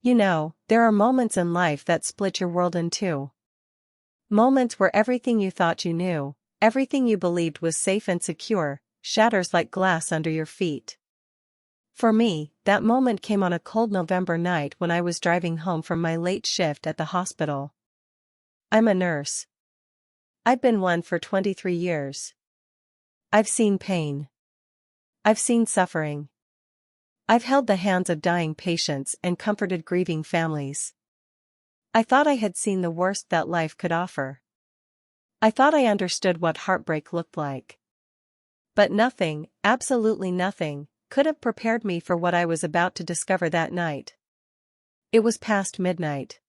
You know, there are moments in life that split your world in two. Moments where everything you thought you knew, everything you believed was safe and secure, shatters like glass under your feet. For me, that moment came on a cold November night when I was driving home from my late shift at the hospital. I'm a nurse. I've been one for 23 years. I've seen pain. I've seen suffering. I've held the hands of dying patients and comforted grieving families. I thought I had seen the worst that life could offer. I thought I understood what heartbreak looked like. But nothing, absolutely nothing, could have prepared me for what I was about to discover that night. It was past midnight.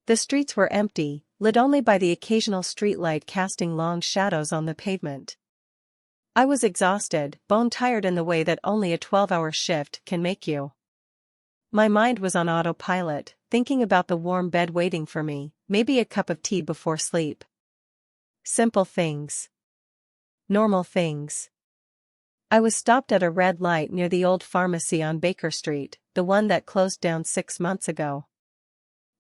The streets were empty, lit only by the occasional streetlight casting long shadows on the pavement. I was exhausted, bone-tired in the way that only a 12-hour shift can make you. My mind was on autopilot, thinking about the warm bed waiting for me, maybe a cup of tea before sleep. Simple things. Normal things. I was stopped at a red light near the old pharmacy on Baker Street, the one that closed down 6 months ago.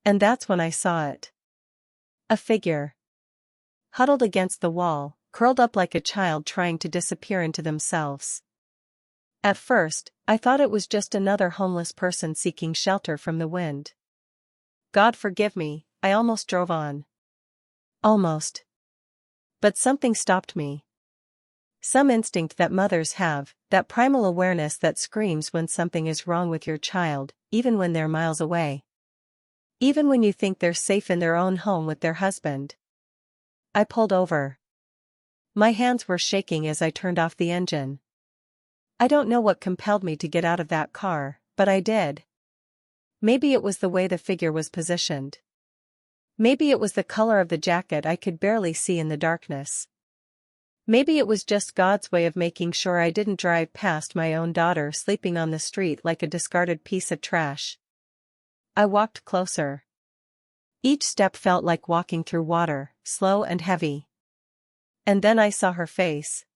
And that's when I saw it. A figure. Huddled against the wall, curled up like a child trying to disappear into themselves. At first, I thought it was just another homeless person seeking shelter from the wind. God forgive me, I almost drove on. Almost. But something stopped me. Some instinct that mothers have, that primal awareness that screams when something is wrong with your child, even when they're miles away. Even when you think they're safe in their own home with their husband. I pulled over. My hands were shaking as I turned off the engine. I don't know what compelled me to get out of that car, but I did. Maybe it was the way the figure was positioned. Maybe it was the color of the jacket I could barely see in the darkness. Maybe it was just God's way of making sure I didn't drive past my own daughter sleeping on the street like a discarded piece of trash. I walked closer. Each step felt like walking through water, slow and heavy. And then I saw her face.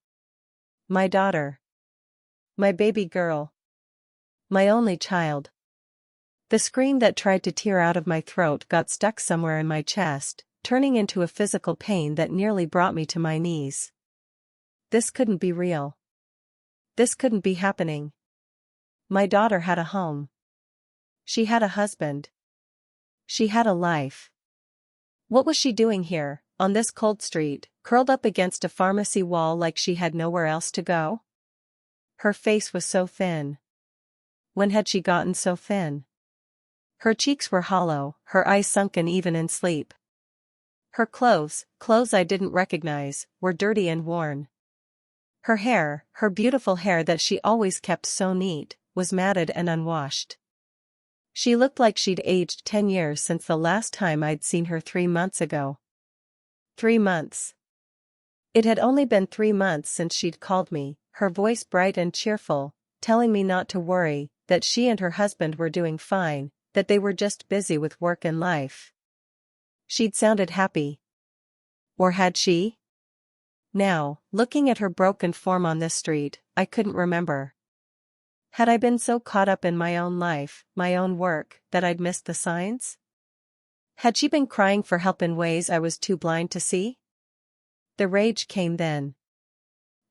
My daughter. My baby girl. My only child. The scream that tried to tear out of my throat got stuck somewhere in my chest, turning into a physical pain that nearly brought me to my knees. This couldn't be real. This couldn't be happening. My daughter had a home. She had a husband. She had a life. What was she doing here, on this cold street, curled up against a pharmacy wall like she had nowhere else to go? Her face was so thin. When had she gotten so thin? Her cheeks were hollow, her eyes sunken even in sleep. Her clothes I didn't recognize, were dirty and worn. Her hair, her beautiful hair that she always kept so neat, was matted and unwashed. She looked like she'd aged 10 years since the last time I'd seen her 3 months ago. 3 months. It had only been 3 months since she'd called me, her voice bright and cheerful, telling me not to worry, that she and her husband were doing fine, that they were just busy with work and life. She'd sounded happy. Or had she? Now, looking at her broken form on this street, I couldn't remember. Had I been so caught up in my own life, my own work, that I'd missed the signs? Had she been crying for help in ways I was too blind to see? The rage came then.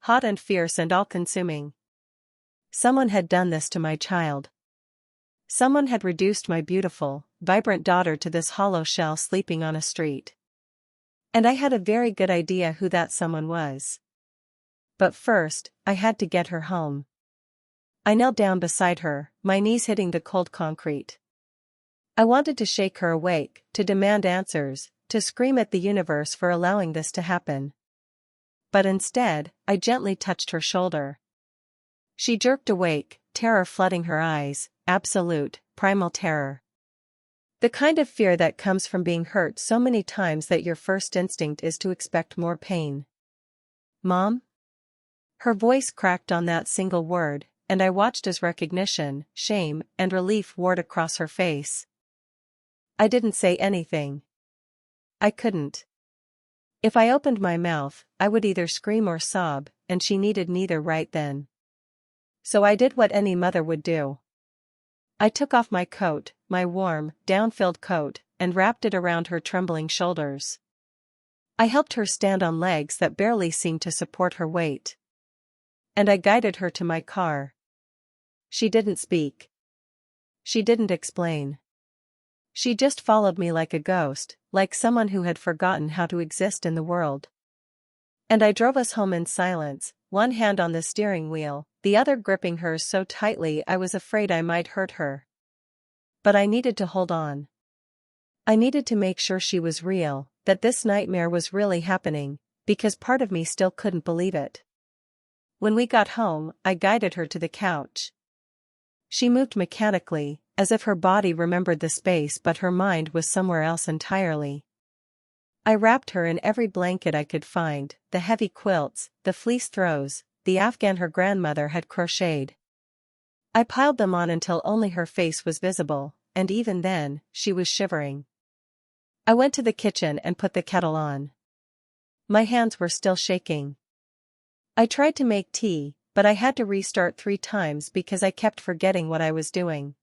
Hot and fierce and all-consuming. Someone had done this to my child. Someone had reduced my beautiful, vibrant daughter to this hollow shell sleeping on a street. And I had a very good idea who that someone was. But first, I had to get her home. I knelt down beside her, my knees hitting the cold concrete. I wanted to shake her awake, to demand answers, to scream at the universe for allowing this to happen. But instead, I gently touched her shoulder. She jerked awake, terror flooding her eyes, absolute, primal terror. The kind of fear that comes from being hurt so many times that your first instinct is to expect more pain. Mom? Her voice cracked on that single word, and I watched as recognition, shame, and relief warred across her face. I didn't say anything. I couldn't. If I opened my mouth, I would either scream or sob, and she needed neither right then. So I did what any mother would do. I took off my coat, my warm, down-filled coat, and wrapped it around her trembling shoulders. I helped her stand on legs that barely seemed to support her weight. And I guided her to my car. She didn't speak. She didn't explain. She just followed me like a ghost, like someone who had forgotten how to exist in the world. And I drove us home in silence, one hand on the steering wheel, the other gripping hers so tightly I was afraid I might hurt her. But I needed to hold on. I needed to make sure she was real, that this nightmare was really happening, because part of me still couldn't believe it. When we got home, I guided her to the couch. She moved mechanically, as if her body remembered the space but her mind was somewhere else entirely. I wrapped her in every blanket I could find, the heavy quilts, the fleece throws, the Afghan her grandmother had crocheted. I piled them on until only her face was visible, and even then, she was shivering. I went to the kitchen and put the kettle on. My hands were still shaking. I tried to make tea, but I had to restart 3 times because I kept forgetting what I was doing.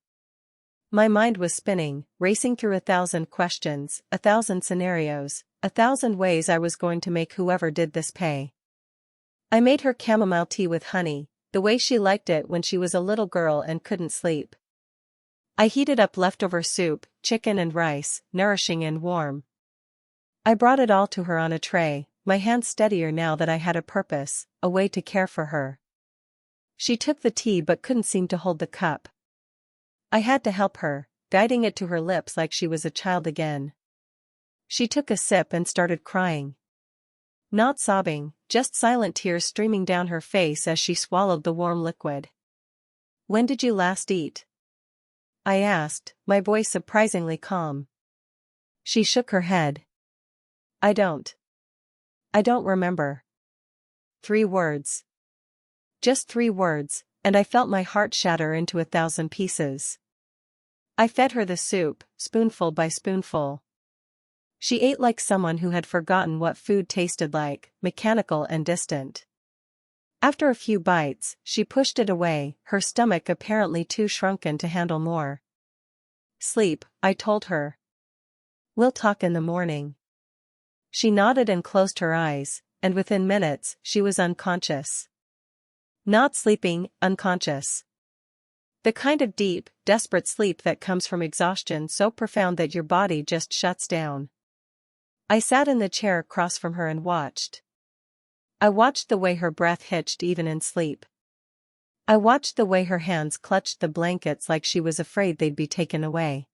My mind was spinning, racing through 1,000 questions, 1,000 scenarios, 1,000 ways I was going to make whoever did this pay. I made her chamomile tea with honey, the way she liked it when she was a little girl and couldn't sleep. I heated up leftover soup, chicken and rice, nourishing and warm. I brought it all to her on a tray, my hands steadier now that I had a purpose, a way to care for her. She took the tea but couldn't seem to hold the cup. I had to help her, guiding it to her lips like she was a child again. She took a sip and started crying. Not sobbing, just silent tears streaming down her face as she swallowed the warm liquid. "When did you last eat?" I asked, my voice surprisingly calm. She shook her head. I don't remember." 3 words. Just 3 words, and I felt my heart shatter into 1,000 pieces. I fed her the soup, spoonful by spoonful. She ate like someone who had forgotten what food tasted like, mechanical and distant. After a few bites, she pushed it away, her stomach apparently too shrunken to handle more. "Sleep," I told her. "We'll talk in the morning." She nodded and closed her eyes, and within minutes, she was unconscious. Not sleeping, unconscious. The kind of deep, desperate sleep that comes from exhaustion so profound that your body just shuts down. I sat in the chair across from her and watched. I watched the way her breath hitched even in sleep. I watched the way her hands clutched the blankets like she was afraid they'd be taken away.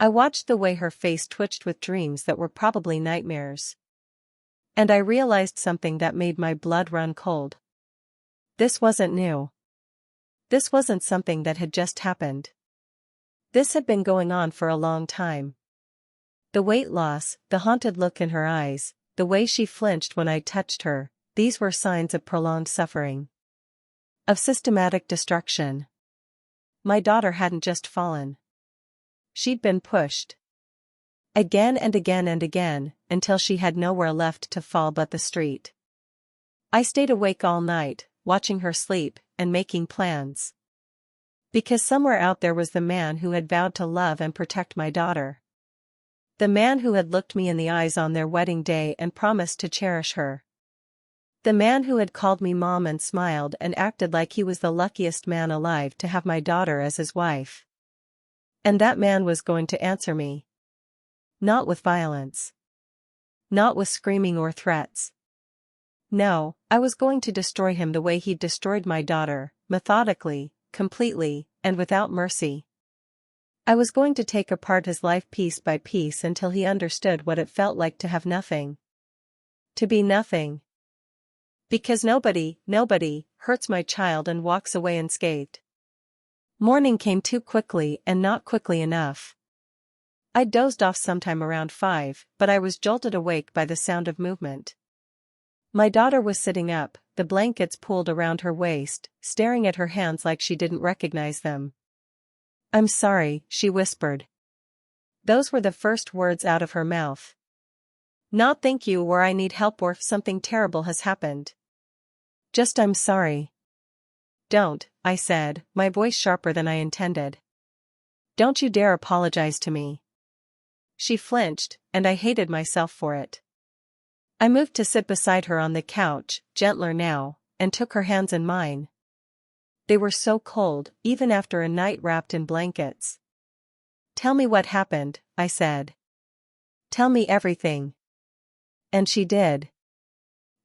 I watched the way her face twitched with dreams that were probably nightmares. And I realized something that made my blood run cold. This wasn't new. This wasn't something that had just happened. This had been going on for a long time. The weight loss, the haunted look in her eyes, the way she flinched when I touched her, these were signs of prolonged suffering. Of systematic destruction. My daughter hadn't just fallen. She'd been pushed. Again and again and again, until she had nowhere left to fall but the street. I stayed awake all night, watching her sleep, and making plans. Because somewhere out there was the man who had vowed to love and protect my daughter. The man who had looked me in the eyes on their wedding day and promised to cherish her. The man who had called me mom and smiled and acted like he was the luckiest man alive to have my daughter as his wife. And that man was going to answer me. Not with violence. Not with screaming or threats. No, I was going to destroy him the way he'd destroyed my daughter, methodically, completely, and without mercy. I was going to take apart his life piece by piece until he understood what it felt like to have nothing. To be nothing. Because nobody hurts my child and walks away unscathed. Morning came too quickly and not quickly enough. I dozed off sometime around 5, but I was jolted awake by the sound of movement. My daughter was sitting up, the blankets pulled around her waist, staring at her hands like she didn't recognize them. "I'm sorry," she whispered. Those were the first words out of her mouth. Not "thank you" or "I need help" or "something terrible has happened." Just "I'm sorry." "Don't," I said, my voice sharper than I intended. Don't you dare apologize to me. She flinched, and I hated myself for it. I moved to sit beside her on the couch, gentler now, and took her hands in mine. They were so cold, even after a night wrapped in blankets. Tell me what happened, I said. Tell me everything. And she did.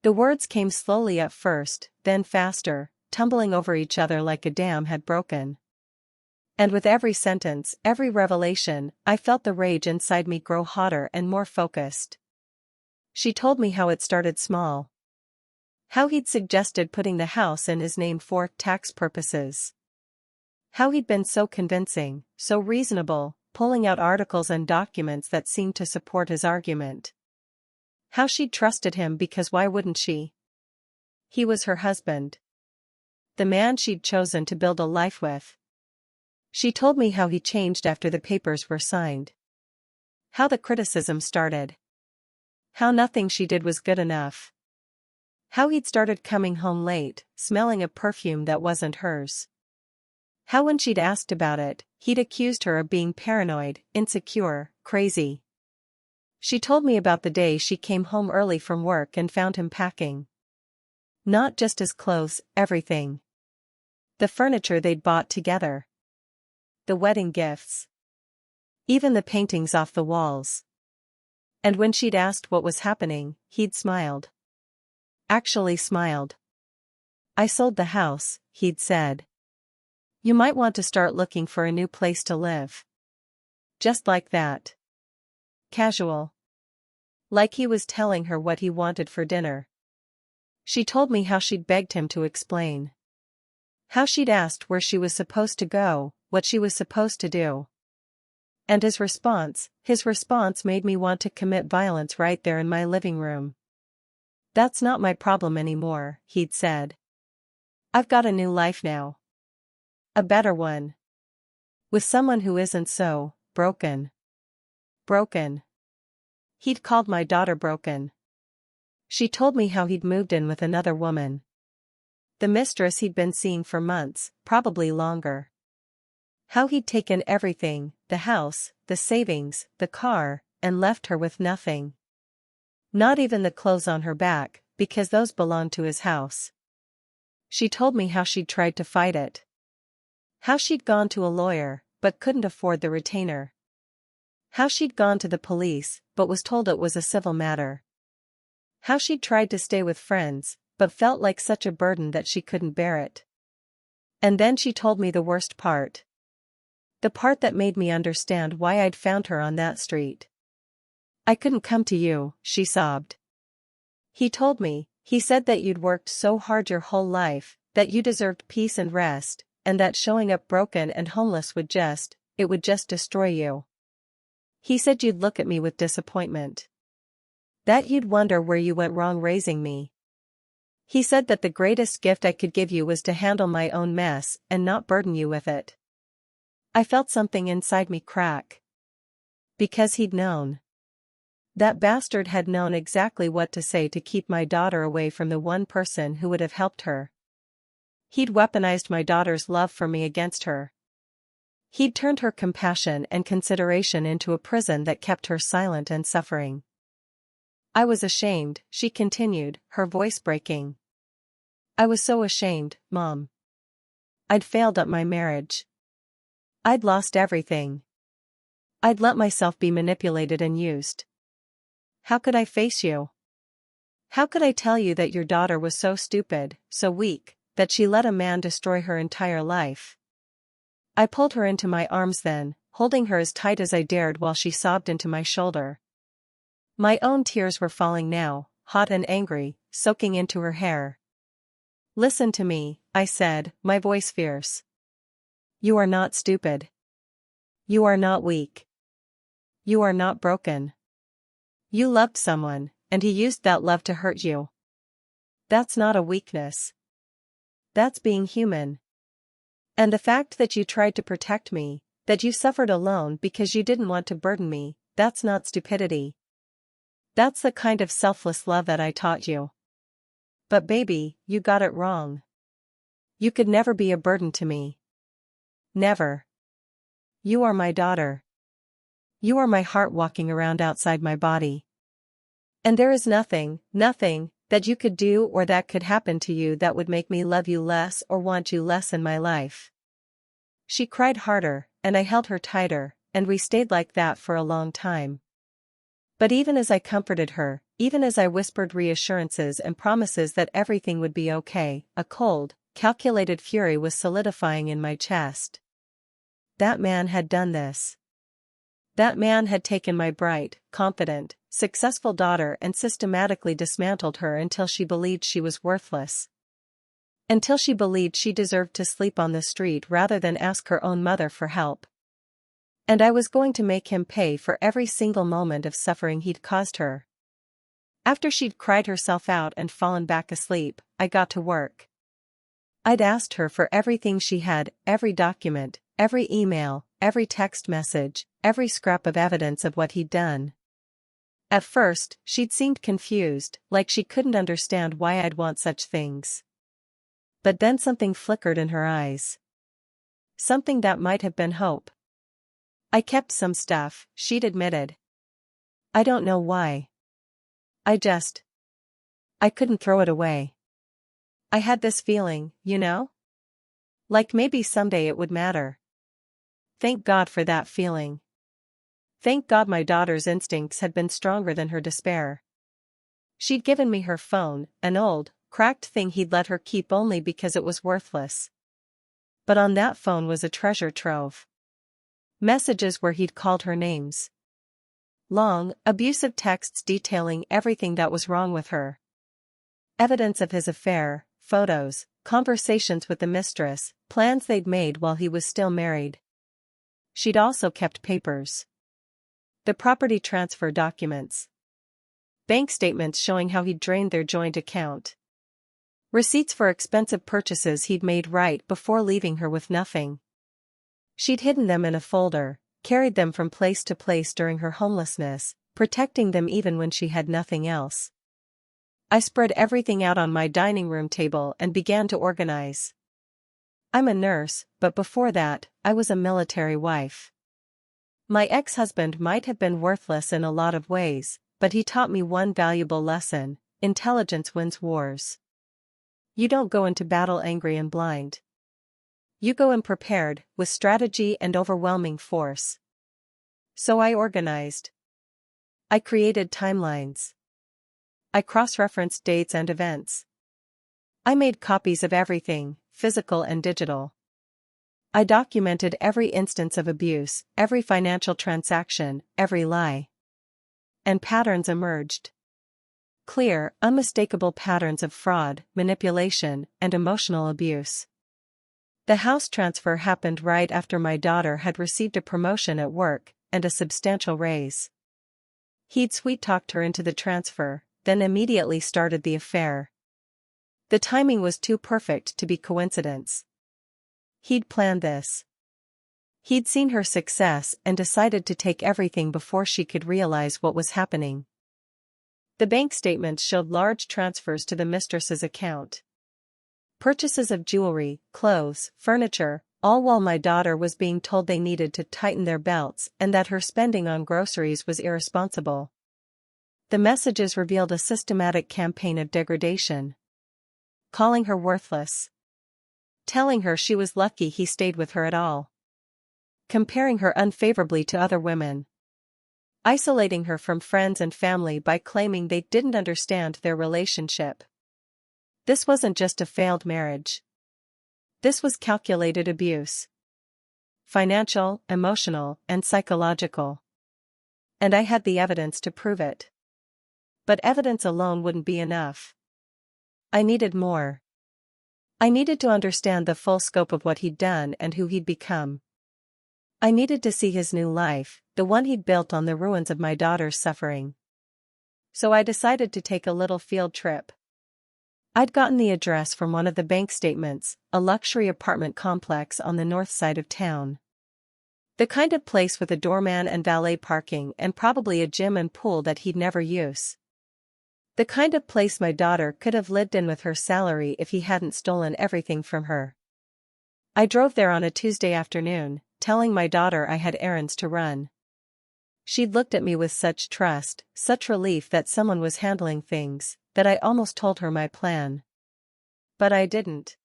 The words came slowly at first, then faster, tumbling over each other like a dam had broken. And with every sentence, every revelation, I felt the rage inside me grow hotter and more focused. She told me how it started small. How he'd suggested putting the house in his name for tax purposes. How he'd been so convincing, so reasonable, pulling out articles and documents that seemed to support his argument. How she'd trusted him because why wouldn't she? He was her husband. The man she'd chosen to build a life with. She told me how he changed after the papers were signed. How the criticism started. How nothing she did was good enough. How he'd started coming home late, smelling a perfume that wasn't hers. How when she'd asked about it, he'd accused her of being paranoid, insecure, crazy. She told me about the day she came home early from work and found him packing. Not just his clothes, everything. The furniture they'd bought together. The wedding gifts. Even the paintings off the walls. And when she'd asked what was happening, he'd smiled. Actually smiled. I sold the house, he'd said. You might want to start looking for a new place to live. Just like that. Casual. Like he was telling her what he wanted for dinner. She told me how she'd begged him to explain. How she'd asked where she was supposed to go, what she was supposed to do. And his response made me want to commit violence right there in my living room. That's not my problem anymore, he'd said. I've got a new life now. A better one. With someone who isn't so broken. Broken. He'd called my daughter broken. She told me how he'd moved in with another woman. The mistress he'd been seeing for months, probably longer. How he'd taken everything, the house, the savings, the car, and left her with nothing. Not even the clothes on her back, because those belonged to his house. She told me how she'd tried to fight it. How she'd gone to a lawyer, but couldn't afford the retainer. How she'd gone to the police, but was told it was a civil matter. How she'd tried to stay with friends, but felt like such a burden that she couldn't bear it. And then she told me the worst part. The part that made me understand why I'd found her on that street. I couldn't come to you, she sobbed. He told me, he said that you'd worked so hard your whole life, that you deserved peace and rest, and that showing up broken and homeless would just destroy you. He said you'd look at me with disappointment. That you'd wonder where you went wrong raising me. He said that the greatest gift I could give you was to handle my own mess and not burden you with it. I felt something inside me crack. Because he'd known. That bastard had known exactly what to say to keep my daughter away from the one person who would have helped her. He'd weaponized my daughter's love for me against her. He'd turned her compassion and consideration into a prison that kept her silent and suffering. I was ashamed, she continued, her voice breaking. I was so ashamed, Mom. I'd failed at my marriage. I'd lost everything. I'd let myself be manipulated and used. How could I face you? How could I tell you that your daughter was so stupid, so weak, that she let a man destroy her entire life? I pulled her into my arms then, holding her as tight as I dared while she sobbed into my shoulder. My own tears were falling now, hot and angry, soaking into her hair. Listen to me, I said, my voice fierce. You are not stupid. You are not weak. You are not broken. You loved someone, and he used that love to hurt you. That's not a weakness. That's being human. And the fact that you tried to protect me, that you suffered alone because you didn't want to burden me, that's not stupidity. That's the kind of selfless love that I taught you. But baby, you got it wrong. You could never be a burden to me. Never. You are my daughter. You are my heart walking around outside my body. And there is nothing, nothing, that you could do or that could happen to you that would make me love you less or want you less in my life." She cried harder, and I held her tighter, and we stayed like that for a long time. But even as I comforted her, even as I whispered reassurances and promises that everything would be okay, a cold, calculated fury was solidifying in my chest. That man had done this. That man had taken my bright, confident, successful daughter and systematically dismantled her until she believed she was worthless. Until she believed she deserved to sleep on the street rather than ask her own mother for help. And I was going to make him pay for every single moment of suffering he'd caused her. After she'd cried herself out and fallen back asleep, I got to work. I'd asked her for everything she had, every document, every email, every text message, every scrap of evidence of what he'd done. At first, she'd seemed confused, like she couldn't understand why I'd want such things. But then something flickered in her eyes. Something that might have been hope. "I kept some stuff," she'd admitted. "I don't know why. I couldn't throw it away. I had this feeling, you know? Like maybe someday it would matter." Thank God for that feeling. Thank God my daughter's instincts had been stronger than her despair. She'd given me her phone, an old, cracked thing he'd let her keep only because it was worthless. But on that phone was a treasure trove. Messages where he'd called her names. Long, abusive texts detailing everything that was wrong with her. Evidence of his affair, photos, conversations with the mistress, plans they'd made while he was still married. She'd also kept papers. The property transfer documents. Bank statements showing how he'd drained their joint account. Receipts for expensive purchases he'd made right before leaving her with nothing. She'd hidden them in a folder, carried them from place to place during her homelessness, protecting them even when she had nothing else. I spread everything out on my dining room table and began to organize. I'm a nurse, but before that, I was a military wife. My ex-husband might have been worthless in a lot of ways, but he taught me one valuable lesson: intelligence wins wars. You don't go into battle angry and blind. You go in prepared, with strategy and overwhelming force. So I organized. I created timelines. I cross-referenced dates and events. I made copies of everything, physical and digital. I documented every instance of abuse, every financial transaction, every lie. And patterns emerged. Clear, unmistakable patterns of fraud, manipulation, and emotional abuse. The house transfer happened right after my daughter had received a promotion at work, and a substantial raise. He'd sweet-talked her into the transfer, then immediately started the affair. The timing was too perfect to be coincidence. He'd planned this. He'd seen her success and decided to take everything before she could realize what was happening. The bank statements showed large transfers to the mistress's account. Purchases of jewelry, clothes, furniture, all while my daughter was being told they needed to tighten their belts and that her spending on groceries was irresponsible. The messages revealed a systematic campaign of degradation. Calling her worthless. Telling her she was lucky he stayed with her at all. Comparing her unfavorably to other women. Isolating her from friends and family by claiming they didn't understand their relationship. This wasn't just a failed marriage. This was calculated abuse. Financial, emotional, and psychological. And I had the evidence to prove it. But evidence alone wouldn't be enough. I needed more. I needed to understand the full scope of what he'd done and who he'd become. I needed to see his new life, the one he'd built on the ruins of my daughter's suffering. So I decided to take a little field trip. I'd gotten the address from one of the bank statements, a luxury apartment complex on the north side of town. The kind of place with a doorman and valet parking and probably a gym and pool that he'd never use. The kind of place my daughter could have lived in with her salary if he hadn't stolen everything from her. I drove there on a Tuesday afternoon, telling my daughter I had errands to run. She'd looked at me with such trust, such relief that someone was handling things, that I almost told her my plan. But I didn't.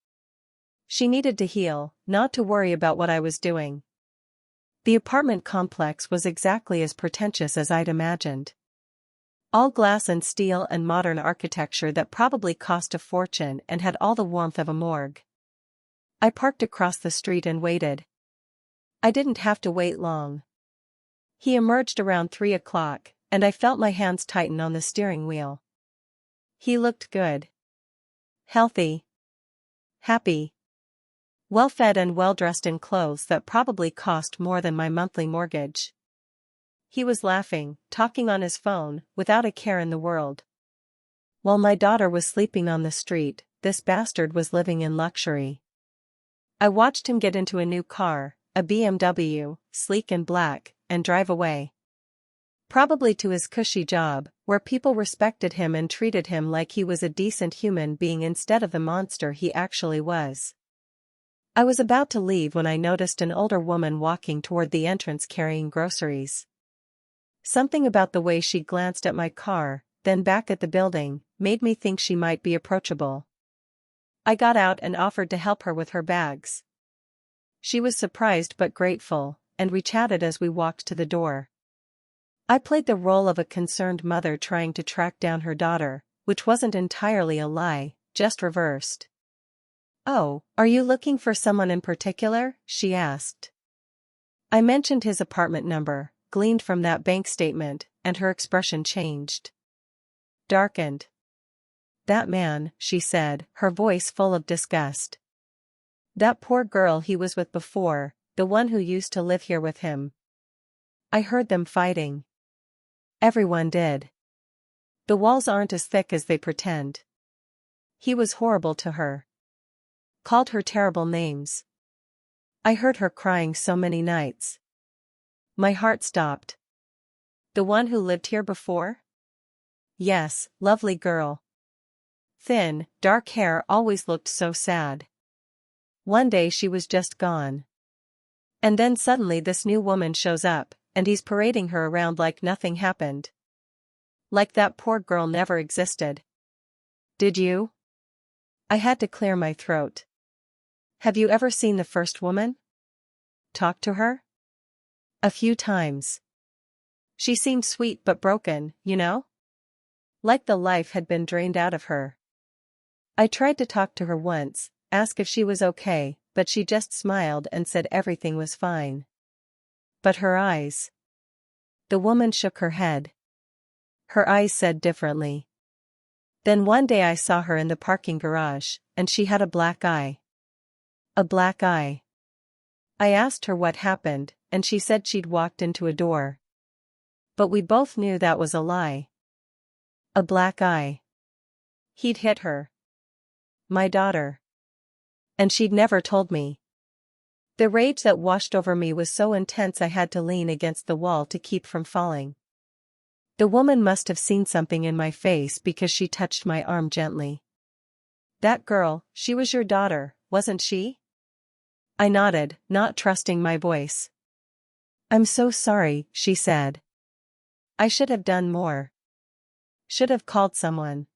She needed to heal, not to worry about what I was doing. The apartment complex was exactly as pretentious as I'd imagined. All glass and steel and modern architecture that probably cost a fortune and had all the warmth of a morgue. I parked across the street and waited. I didn't have to wait long. He emerged around 3 o'clock, and I felt my hands tighten on the steering wheel. He looked good. Healthy. Happy. Well-fed and well-dressed in clothes that probably cost more than my monthly mortgage. He was laughing, talking on his phone, without a care in the world. While my daughter was sleeping on the street, this bastard was living in luxury. I watched him get into a new car, a BMW, sleek and black, and drive away. Probably to his cushy job, where people respected him and treated him like he was a decent human being instead of the monster he actually was. I was about to leave when I noticed an older woman walking toward the entrance carrying groceries. Something about the way she glanced at my car, then back at the building, made me think she might be approachable. I got out and offered to help her with her bags. She was surprised but grateful, and we chatted as we walked to the door. I played the role of a concerned mother trying to track down her daughter, which wasn't entirely a lie, just reversed. "Oh, are you looking for someone in particular?" she asked. I mentioned his apartment number, gleaned from that bank statement, and her expression changed. Darkened. "That man," she said, her voice full of disgust. "That poor girl he was with before, the one who used to live here with him. I heard them fighting. Everyone did. The walls aren't as thick as they pretend. He was horrible to her. Called her terrible names. I heard her crying so many nights. My heart stopped. The one who lived here before? Yes, lovely girl. Thin, dark hair, always looked so sad. One day she was just gone. And then suddenly this new woman shows up, and he's parading her around like nothing happened. Like that poor girl never existed." "Did you?" I had to clear my throat. "Have you ever seen the first woman? Talked to her?" "A few times. She seemed sweet but broken, you know? Like the life had been drained out of her. I tried to talk to her once, ask if she was okay, but she just smiled and said everything was fine. But her eyes." The woman shook her head. Her eyes said differently. "Then one day I saw her in the parking garage, and she had a black eye." "A black eye." I asked her what happened, and she said she'd walked into a door. But we both knew that was a lie. A black eye. He'd hit her. My daughter. And she'd never told me. The rage that washed over me was so intense I had to lean against the wall to keep from falling. The woman must have seen something in my face because she touched my arm gently. "That girl, she was your daughter, wasn't she?" I nodded, not trusting my voice. "I'm so sorry," she said. "I should have done more. Should have called someone."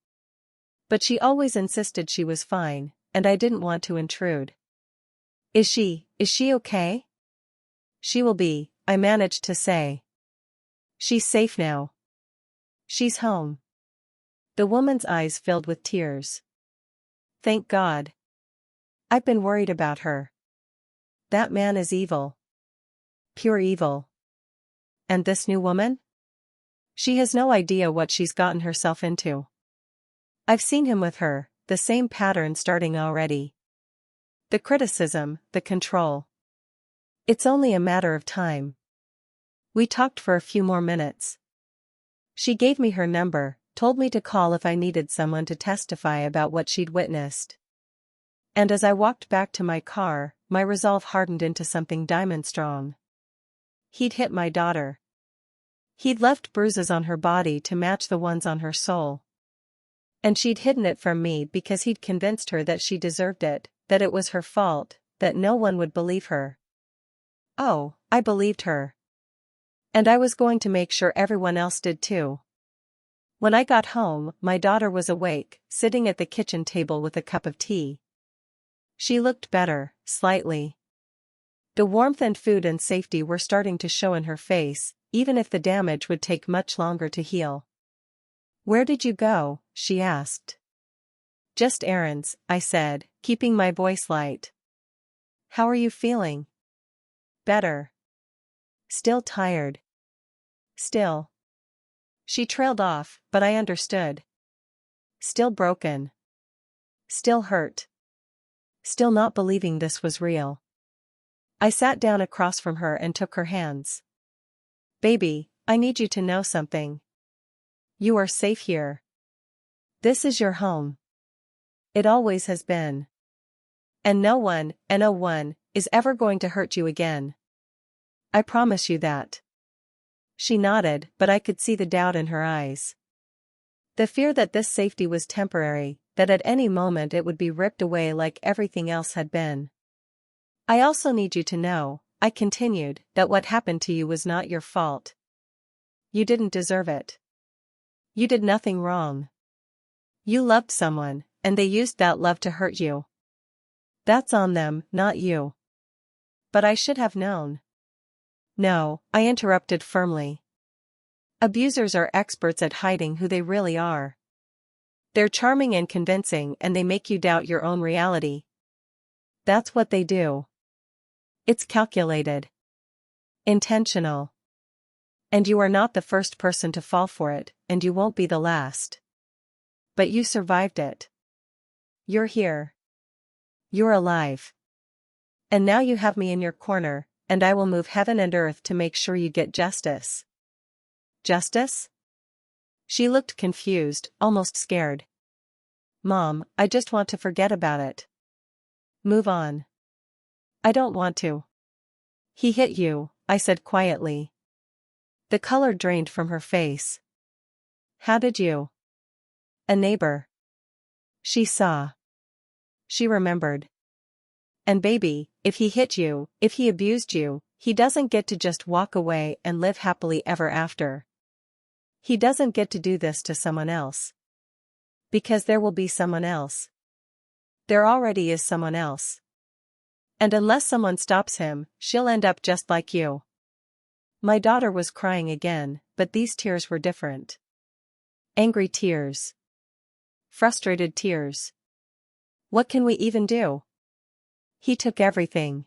But she always insisted she was fine, and I didn't want to intrude. Is she okay?" "She will be," I managed to say. "She's safe now. She's home." The woman's eyes filled with tears. "Thank God. I've been worried about her. That man is evil. Pure evil. And this new woman? She has no idea what she's gotten herself into. I've seen him with her, the same pattern starting already. The criticism, the control. It's only a matter of time." We talked for a few more minutes. She gave me her number, told me to call if I needed someone to testify about what she'd witnessed. And as I walked back to my car, my resolve hardened into something diamond strong. He'd hit my daughter. He'd left bruises on her body to match the ones on her soul. And she'd hidden it from me because he'd convinced her that she deserved it, that it was her fault, that no one would believe her. Oh, I believed her. And I was going to make sure everyone else did too. When I got home, my daughter was awake, sitting at the kitchen table with a cup of tea. She looked better, slightly. The warmth and food and safety were starting to show in her face, even if the damage would take much longer to heal. "Where did you go?" she asked. "Just errands," I said, keeping my voice light. "How are you feeling?" "Better. Still tired." "Still." She trailed off, but I understood. Still broken. Still hurt. Still not believing this was real. I sat down across from her and took her hands. "Baby, I need you to know something. You are safe here. This is your home. It always has been. And no one, is ever going to hurt you again. I promise you that." She nodded, but I could see the doubt in her eyes. The fear that this safety was temporary, that at any moment it would be ripped away like everything else had been. "I also need you to know," I continued, "that what happened to you was not your fault. You didn't deserve it. You did nothing wrong. You loved someone, and they used that love to hurt you. That's on them, not you." "But I should have known." "No," I interrupted firmly. "Abusers are experts at hiding who they really are. They're charming and convincing, and they make you doubt your own reality. That's what they do. It's calculated. Intentional. And you are not the first person to fall for it, and you won't be the last. But you survived it. You're here. You're alive. And now you have me in your corner, and I will move heaven and earth to make sure you get justice." "Justice?" She looked confused, almost scared. "Mom, I just want to forget about it. Move on." "I don't want to." "He hit you," I said quietly. The color drained from her face. "How did you?" "A neighbor." She saw. She remembered. "And baby, if he hit you, if he abused you, he doesn't get to just walk away and live happily ever after. He doesn't get to do this to someone else. Because there will be someone else. There already is someone else. And unless someone stops him, she'll end up just like you." My daughter was crying again, but these tears were different. Angry tears. Frustrated tears. "What can we even do? He took everything.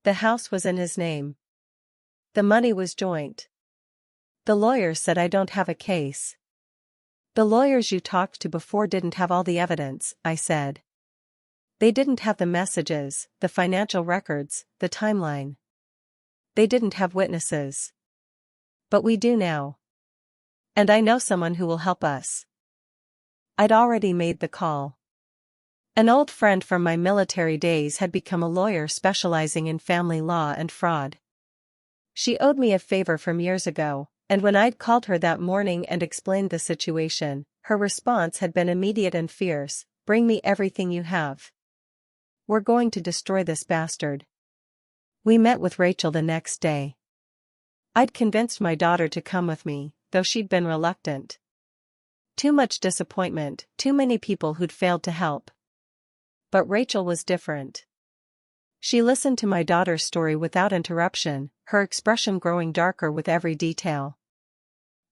The house was in his name. The money was joint. The lawyers said I don't have a case." "The lawyers you talked to before didn't have all the evidence," I said. "They didn't have the messages, the financial records, the timeline. They didn't have witnesses. But we do now. And I know someone who will help us." I'd already made the call. An old friend from my military days had become a lawyer specializing in family law and fraud. She owed me a favor from years ago, and when I'd called her that morning and explained the situation, her response had been immediate and fierce: "Bring me everything you have. We're going to destroy this bastard." We met with Rachel the next day. I'd convinced my daughter to come with me, though she'd been reluctant. Too much disappointment, too many people who'd failed to help. But Rachel was different. She listened to my daughter's story without interruption, her expression growing darker with every detail.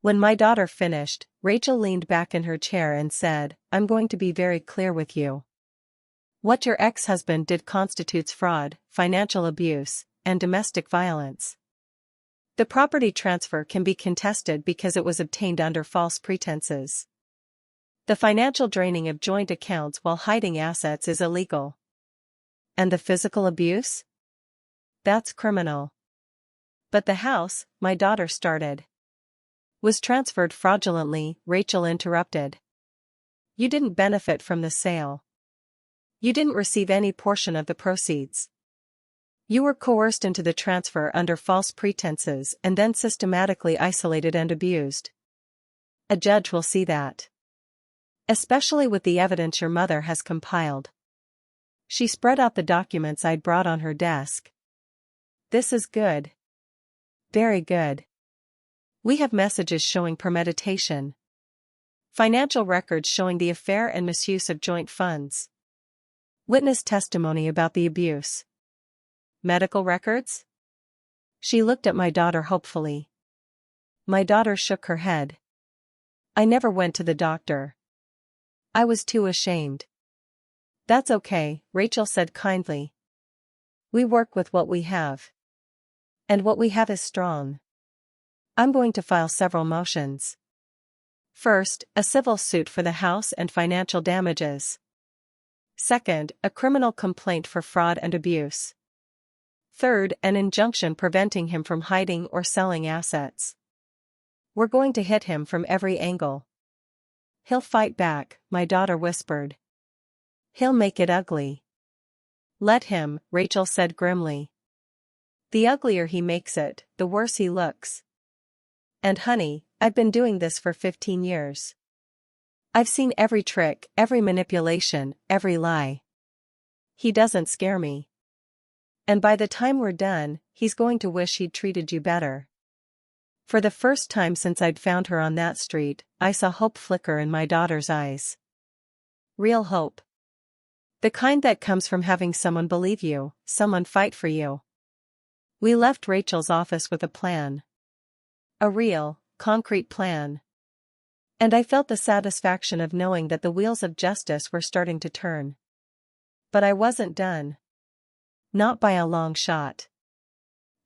When my daughter finished, Rachel leaned back in her chair and said, "I'm going to be very clear with you. What your ex-husband did constitutes fraud, financial abuse, and domestic violence. The property transfer can be contested because it was obtained under false pretenses. The financial draining of joint accounts while hiding assets is illegal. And the physical abuse? That's criminal. But the house," my daughter started. "Was transferred fraudulently," Rachel interrupted. "You didn't benefit from the sale. You didn't receive any portion of the proceeds. You were coerced into the transfer under false pretenses and then systematically isolated and abused. A judge will see that. Especially with the evidence your mother has compiled." She spread out the documents I'd brought on her desk. This is good. Very good. We have messages showing premeditation. Financial records showing the affair and misuse of joint funds. Witness testimony about the abuse. Medical records? She looked at my daughter hopefully. My daughter shook her head. I never went to the doctor. I was too ashamed. That's okay, Rachel said kindly. We work with what we have. And what we have is strong. I'm going to file several motions. First, a civil suit for the house and financial damages. Second, a criminal complaint for fraud and abuse. Third, an injunction preventing him from hiding or selling assets. We're going to hit him from every angle. He'll fight back, my daughter whispered. He'll make it ugly. Let him, Rachel said grimly. The uglier he makes it, the worse he looks. And honey, I've been doing this for 15 years. I've seen every trick, every manipulation, every lie. He doesn't scare me. And by the time we're done, he's going to wish he'd treated you better. For the first time since I'd found her on that street, I saw hope flicker in my daughter's eyes. Real hope. The kind that comes from having someone believe you, someone fight for you. We left Rachel's office with a plan. A real, concrete plan. And I felt the satisfaction of knowing that the wheels of justice were starting to turn. But I wasn't done. Not by a long shot.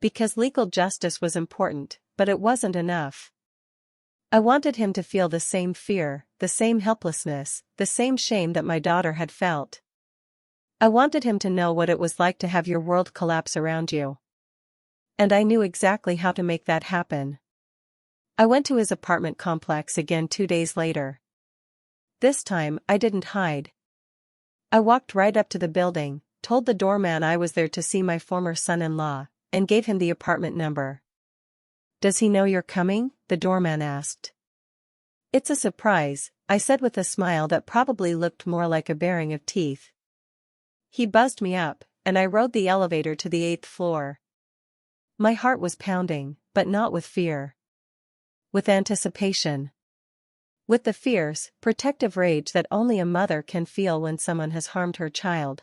Because legal justice was important, but it wasn't enough. I wanted him to feel the same fear, the same helplessness, the same shame that my daughter had felt. I wanted him to know what it was like to have your world collapse around you. And I knew exactly how to make that happen. I went to his apartment complex again 2 days later. This time, I didn't hide. I walked right up to the building, told the doorman I was there to see my former son-in-law, and gave him the apartment number. Does he know you're coming? The doorman asked. It's a surprise, I said with a smile that probably looked more like a baring of teeth. He buzzed me up, and I rode the elevator to the 8th floor. My heart was pounding, but not with fear. With anticipation. With the fierce, protective rage that only a mother can feel when someone has harmed her child.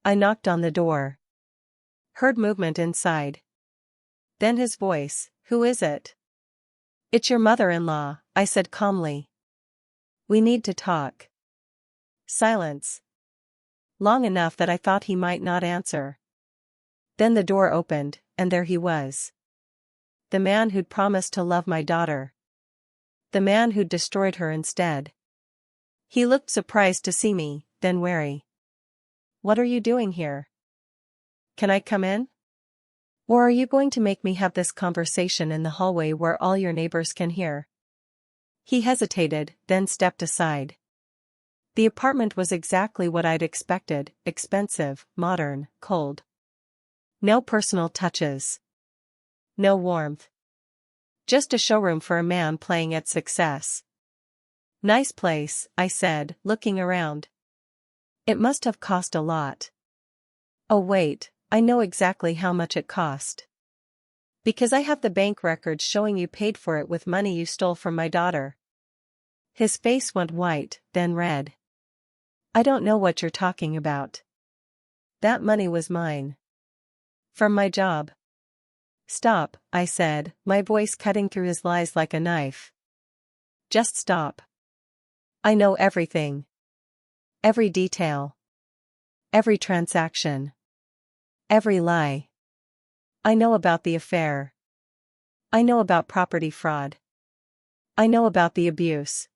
I knocked on the door. Heard movement inside. Then his voice, "Who is it?" "It's your mother-in-law," I said calmly. "We need to talk." Silence. Long enough that I thought he might not answer. Then the door opened, and there he was. The man who'd promised to love my daughter. The man who'd destroyed her instead. He looked surprised to see me, then wary. "What are you doing here? Can I come in? Or are you going to make me have this conversation in the hallway where all your neighbors can hear?" He hesitated, then stepped aside. The apartment was exactly what I'd expected, expensive, modern, cold. No personal touches. No warmth. Just a showroom for a man playing at success. "Nice place," I said, looking around. "It must have cost a lot." "Oh wait, I know exactly how much it cost. Because I have the bank records showing you paid for it with money you stole from my daughter." His face went white, then red. "I don't know what you're talking about." "That money was mine. From my job." "Stop," I said, my voice cutting through his lies like a knife. "Just stop. I know everything. Every detail. Every transaction. Every lie. I know about the affair. I know about property fraud. I know about the abuse."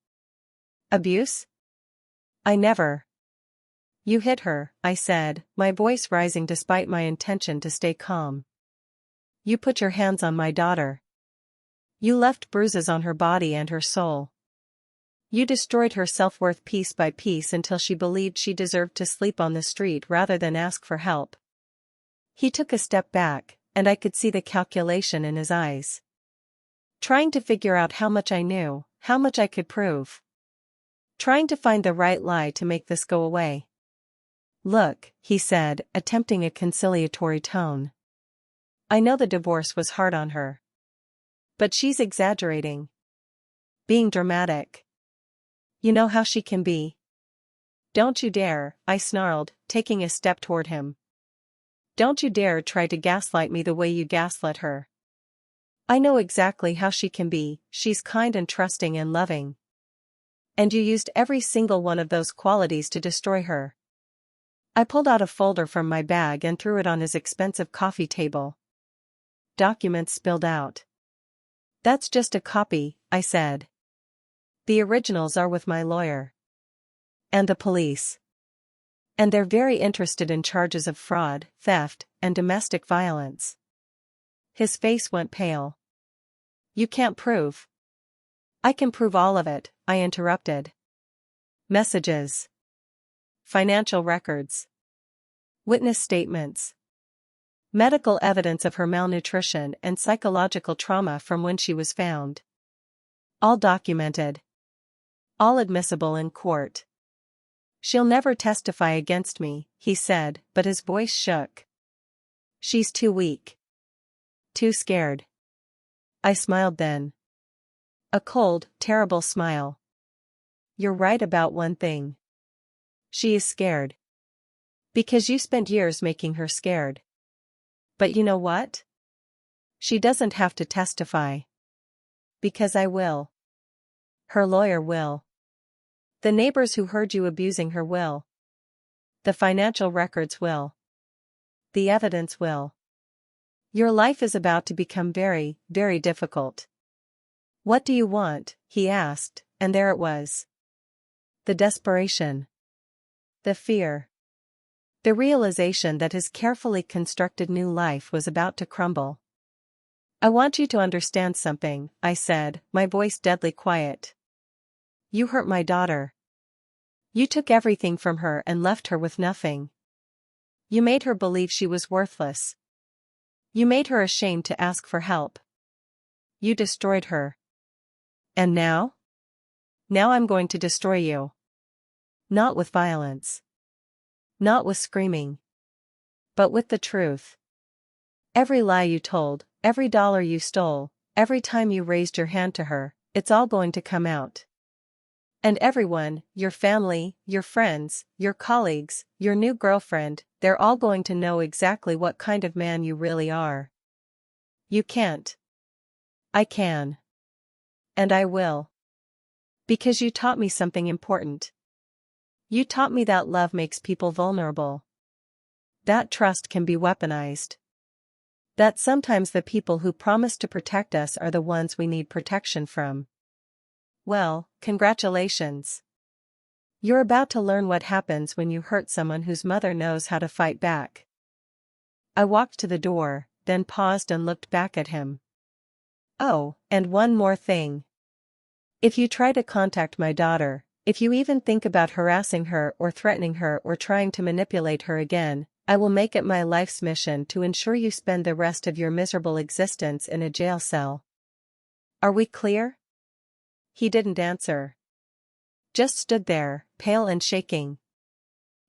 "Abuse? I never." "You hit her," I said, my voice rising despite my intention to stay calm. "You put your hands on my daughter. You left bruises on her body and her soul. You destroyed her self-worth piece by piece until she believed she deserved to sleep on the street rather than ask for help." He took a step back, and I could see the calculation in his eyes. Trying to figure out how much I knew, how much I could prove. Trying to find the right lie to make this go away. "Look," he said, attempting a conciliatory tone. I know the divorce was hard on her. But she's exaggerating. Being dramatic. You know how she can be. Don't you dare, I snarled, taking a step toward him. Don't you dare try to gaslight me the way you gaslit her. I know exactly how she can be, she's kind and trusting and loving. And you used every single one of those qualities to destroy her. I pulled out a folder from my bag and threw it on his expensive coffee table. Documents spilled out. That's just a copy, I said. The originals are with my lawyer. And the police. And they're very interested in charges of fraud, theft, and domestic violence. His face went pale. You can't prove. I can prove all of it, I interrupted. Messages. Financial records. Witness statements. Medical evidence of her malnutrition and psychological trauma from when she was found. All documented. All admissible in court. She'll never testify against me, he said, but his voice shook. She's too weak. Too scared. I smiled then. A cold, terrible smile. You're right about one thing. She is scared. Because you spent years making her scared. But you know what? She doesn't have to testify. Because I will. Her lawyer will. The neighbors who heard you abusing her will. The financial records will. The evidence will. Your life is about to become very, very difficult. What do you want? He asked, and there it was. The desperation. The fear. The realization that his carefully constructed new life was about to crumble. I want you to understand something, I said, my voice deadly quiet. You hurt my daughter. You took everything from her and left her with nothing. You made her believe she was worthless. You made her ashamed to ask for help. You destroyed her. And now? Now I'm going to destroy you. Not with violence. Not with screaming. But with the truth. Every lie you told, every dollar you stole, every time you raised your hand to her, it's all going to come out. And everyone, your family, your friends, your colleagues, your new girlfriend, they're all going to know exactly what kind of man you really are. You can't. I can. And I will. Because you taught me something important. You taught me that love makes people vulnerable. That trust can be weaponized. That sometimes the people who promise to protect us are the ones we need protection from. Well, congratulations. You're about to learn what happens when you hurt someone whose mother knows how to fight back. I walked to the door, then paused and looked back at him. Oh, and one more thing. If you try to contact my daughter, if you even think about harassing her or threatening her or trying to manipulate her again, I will make it my life's mission to ensure you spend the rest of your miserable existence in a jail cell. Are we clear? He didn't answer. Just stood there, pale and shaking.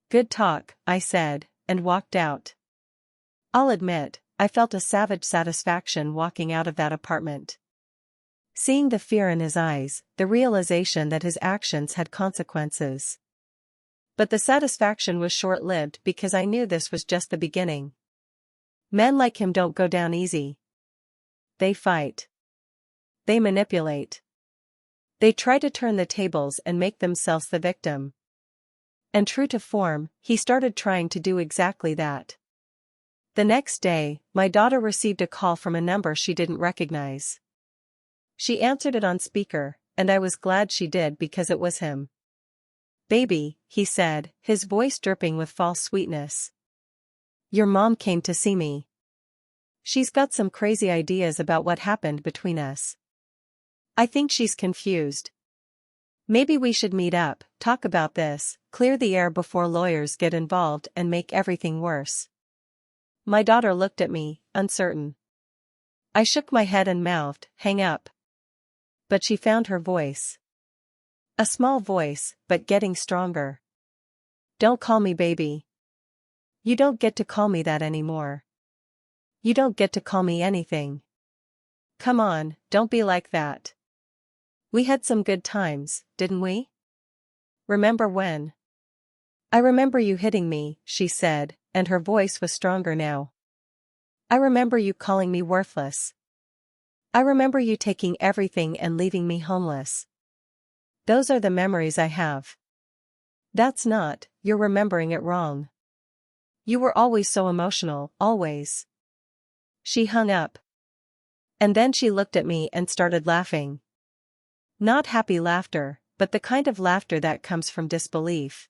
Good talk, I said, and walked out. I'll admit, I felt a savage satisfaction walking out of that apartment. Seeing the fear in his eyes, the realization that his actions had consequences. But the satisfaction was short-lived because I knew this was just the beginning. Men like him don't go down easy. They fight. They manipulate. They try to turn the tables and make themselves the victim. And true to form, he started trying to do exactly that. The next day, my daughter received a call from a number she didn't recognize. She answered it on speaker, and I was glad she did because it was him. Baby, he said, his voice dripping with false sweetness. Your mom came to see me. She's got some crazy ideas about what happened between us. I think she's confused. Maybe we should meet up, talk about this, clear the air before lawyers get involved and make everything worse. My daughter looked at me, uncertain. I shook my head and mouthed, hang up. But she found her voice. A small voice, but getting stronger. Don't call me baby. You don't get to call me that anymore. You don't get to call me anything. Come on, don't be like that. We had some good times, didn't we? Remember when? I remember you hitting me, she said, and her voice was stronger now. I remember you calling me worthless. I remember you taking everything and leaving me homeless. Those are the memories I have. That's not, you're remembering it wrong. You were always so emotional, always. She hung up. And then she looked at me and started laughing. Not happy laughter, but the kind of laughter that comes from disbelief.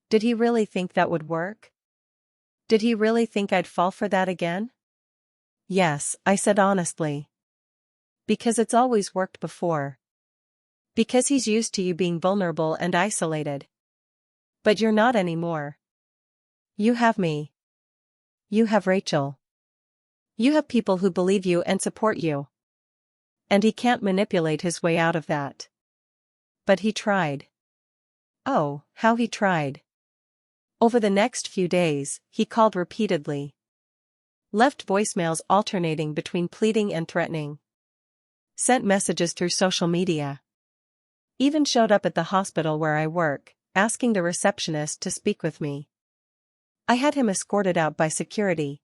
Did he really think that would work? Did he really think I'd fall for that again? Yes, I said honestly. Because it's always worked before. Because he's used to you being vulnerable and isolated. But you're not anymore. You have me. You have Rachel. You have people who believe you and support you. And he can't manipulate his way out of that. But he tried. Oh, how he tried. Over the next few days, he called repeatedly. Left voicemails alternating between pleading and threatening. Sent messages through social media. Even showed up at the hospital where I work, asking the receptionist to speak with me. I had him escorted out by security.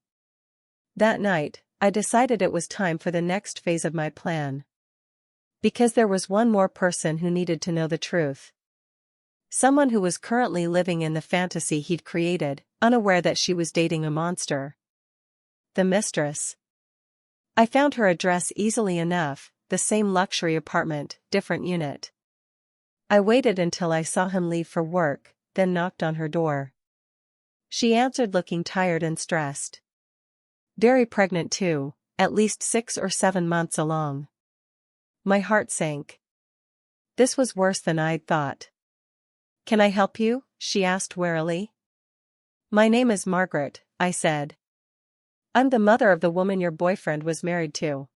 That night, I decided it was time for the next phase of my plan. Because there was one more person who needed to know the truth. Someone who was currently living in the fantasy he'd created, unaware that she was dating a monster. The mistress. I found her address easily enough, the same luxury apartment, different unit. I waited until I saw him leave for work, then knocked on her door. She answered looking tired and stressed. Very pregnant too, at least 6 or 7 months along. My heart sank. This was worse than I'd thought. Can I help you? She asked warily. My name is Margaret, I said. I'm the mother of the woman your boyfriend was married to.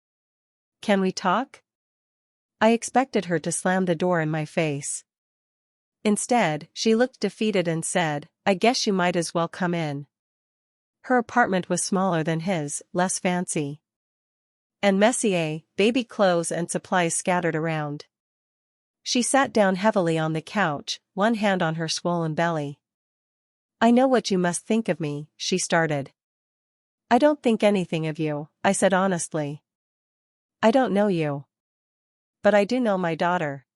Can we talk? I expected her to slam the door in my face. Instead, she looked defeated and said, I guess you might as well come in. Her apartment was smaller than his, less fancy. And messier, baby clothes and supplies scattered around. She sat down heavily on the couch, one hand on her swollen belly. I know what you must think of me, she started. I don't think anything of you, I said honestly. I don't know you. But I do know my daughter.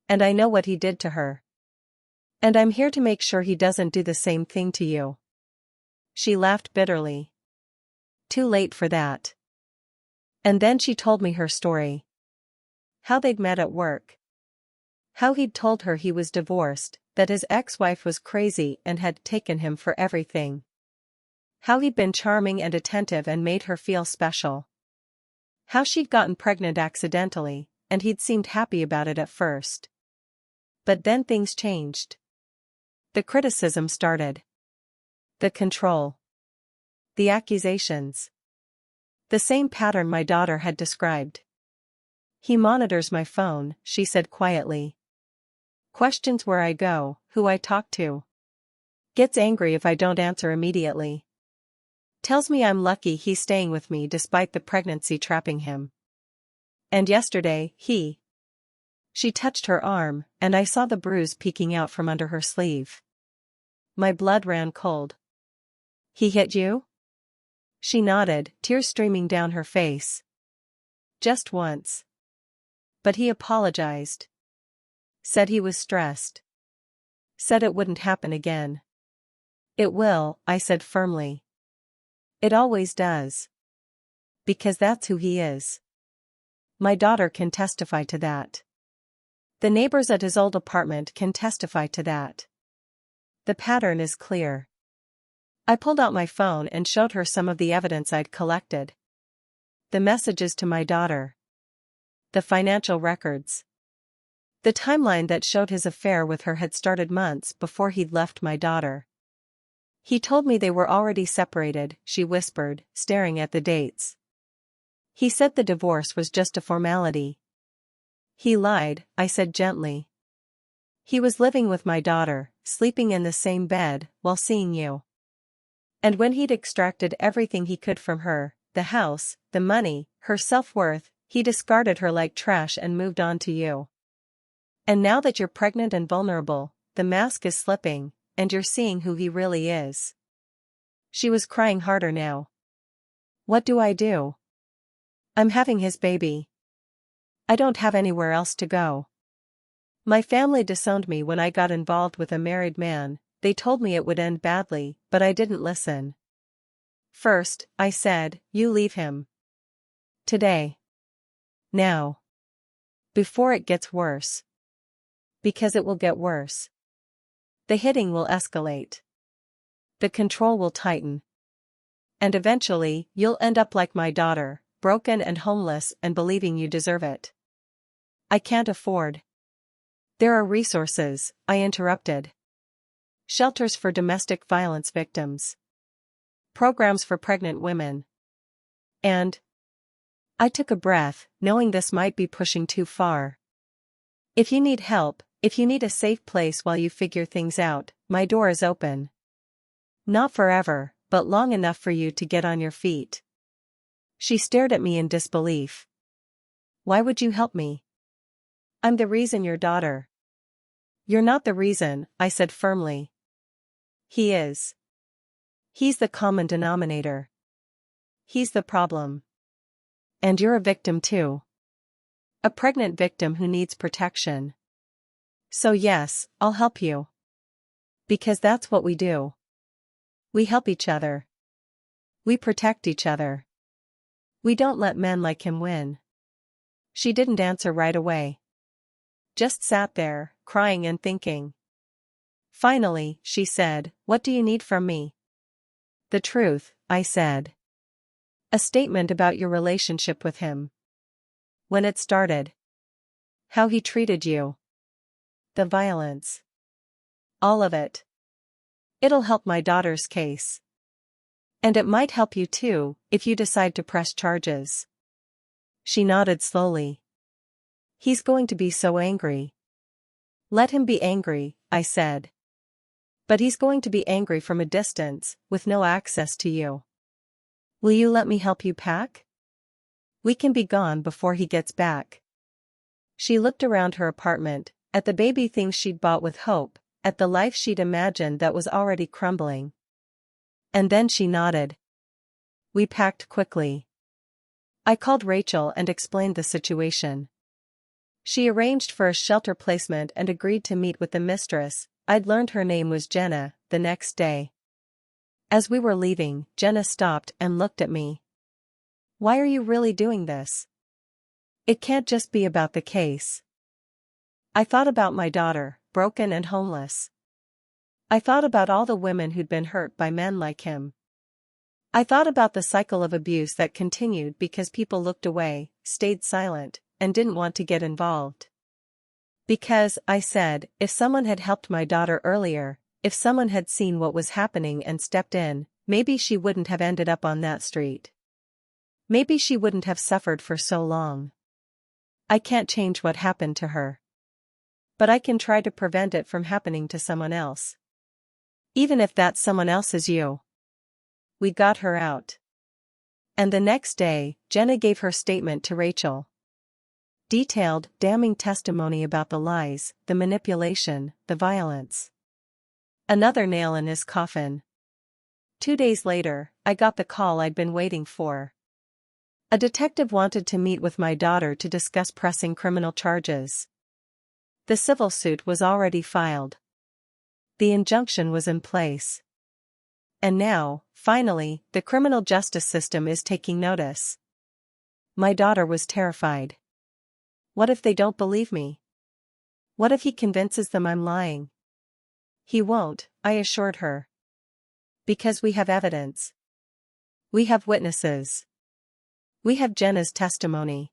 And I know what he did to her. And I'm here to make sure he doesn't do the same thing to you. She laughed bitterly. Too late for that. And then she told me her story. How they'd met at work. How he'd told her he was divorced, that his ex-wife was crazy and had taken him for everything. How he'd been charming and attentive and made her feel special. How she'd gotten pregnant accidentally, and he'd seemed happy about it at first. But then things changed. The criticism started. The control. The accusations. The same pattern my daughter had described. He monitors my phone, she said quietly. Questions where I go, who I talk to. Gets angry if I don't answer immediately. Tells me I'm lucky he's staying with me despite the pregnancy trapping him. And yesterday, She touched her arm, and I saw the bruise peeking out from under her sleeve. My blood ran cold. He hit you? She nodded, tears streaming down her face. Just once. But he apologized. Said he was stressed. Said it wouldn't happen again. It will, I said firmly. It always does. Because that's who he is. My daughter can testify to that. The neighbors at his old apartment can testify to that. The pattern is clear. I pulled out my phone and showed her some of the evidence I'd collected. The messages to my daughter. The financial records. The timeline that showed his affair with her had started months before he'd left my daughter. He told me they were already separated, she whispered, staring at the dates. He said the divorce was just a formality. He lied, I said gently. He was living with my daughter, sleeping in the same bed, while seeing you. And when he'd extracted everything he could from her, the house, the money, her self-worth, he discarded her like trash and moved on to you. And now that you're pregnant and vulnerable, the mask is slipping, and you're seeing who he really is. She was crying harder now. What do I do? I'm having his baby. I don't have anywhere else to go. My family disowned me when I got involved with a married man. They told me it would end badly, but I didn't listen. First, I said, you leave him. Today. Now. Before it gets worse. Because it will get worse. The hitting will escalate. The control will tighten. And eventually, you'll end up like my daughter, broken and homeless and believing you deserve it. I can't afford. There are resources, I interrupted. Shelters for domestic violence victims. Programs for pregnant women. And I took a breath, knowing this might be pushing too far. If you need help, if you need a safe place while you figure things out, my door is open. Not forever, but long enough for you to get on your feet. She stared at me in disbelief. Why would you help me? I'm the reason your daughter. You're not the reason, I said firmly. He is. He's the common denominator. He's the problem. And you're a victim too. A pregnant victim who needs protection. So yes, I'll help you. Because that's what we do. We help each other. We protect each other. We don't let men like him win. She didn't answer right away. Just sat there, crying and thinking. Finally, she said, what do you need from me? The truth, I said. A statement about your relationship with him. When it started. How he treated you. The violence. All of it. It'll help my daughter's case. And it might help you too, if you decide to press charges. She nodded slowly. He's going to be so angry. Let him be angry, I said. But he's going to be angry from a distance, with no access to you. Will you let me help you pack? We can be gone before he gets back. She looked around her apartment, at the baby things she'd bought with hope, at the life she'd imagined that was already crumbling. And then she nodded. We packed quickly. I called Rachel and explained the situation. She arranged for a shelter placement and agreed to meet with the mistress. I'd learned her name was Jenna, the next day. As we were leaving, Jenna stopped and looked at me. Why are you really doing this? It can't just be about the case. I thought about my daughter, broken and homeless. I thought about all the women who'd been hurt by men like him. I thought about the cycle of abuse that continued because people looked away, stayed silent, and didn't want to get involved. Because, I said, if someone had helped my daughter earlier, if someone had seen what was happening and stepped in, maybe she wouldn't have ended up on that street. Maybe she wouldn't have suffered for so long. I can't change what happened to her. But I can try to prevent it from happening to someone else. Even if that someone else is you. We got her out. And the next day, Jenna gave her statement to Rachel. Detailed, damning testimony about the lies, the manipulation, the violence. Another nail in his coffin. 2 days later, I got the call I'd been waiting for. A detective wanted to meet with my daughter to discuss pressing criminal charges. The civil suit was already filed. The injunction was in place. And now, finally, the criminal justice system is taking notice. My daughter was terrified. What if they don't believe me? What if he convinces them I'm lying? He won't, I assured her. Because we have evidence. We have witnesses. We have Jenna's testimony.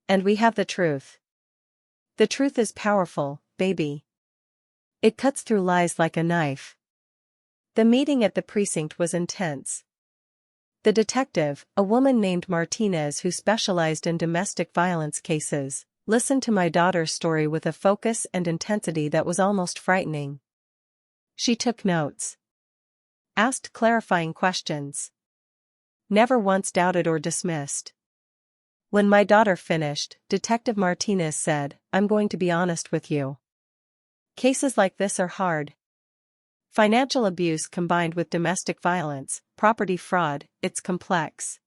And we have the truth. The truth is powerful, baby. It cuts through lies like a knife. The meeting at the precinct was intense. The detective, a woman named Martinez who specialized in domestic violence cases, listened to my daughter's story with a focus and intensity that was almost frightening. She took notes. asked clarifying questions. Never once doubted or dismissed. When my daughter finished, Detective Martinez said, "I'm going to be honest with you. Cases like this are hard. Financial abuse combined with domestic violence, property fraud, it's complex.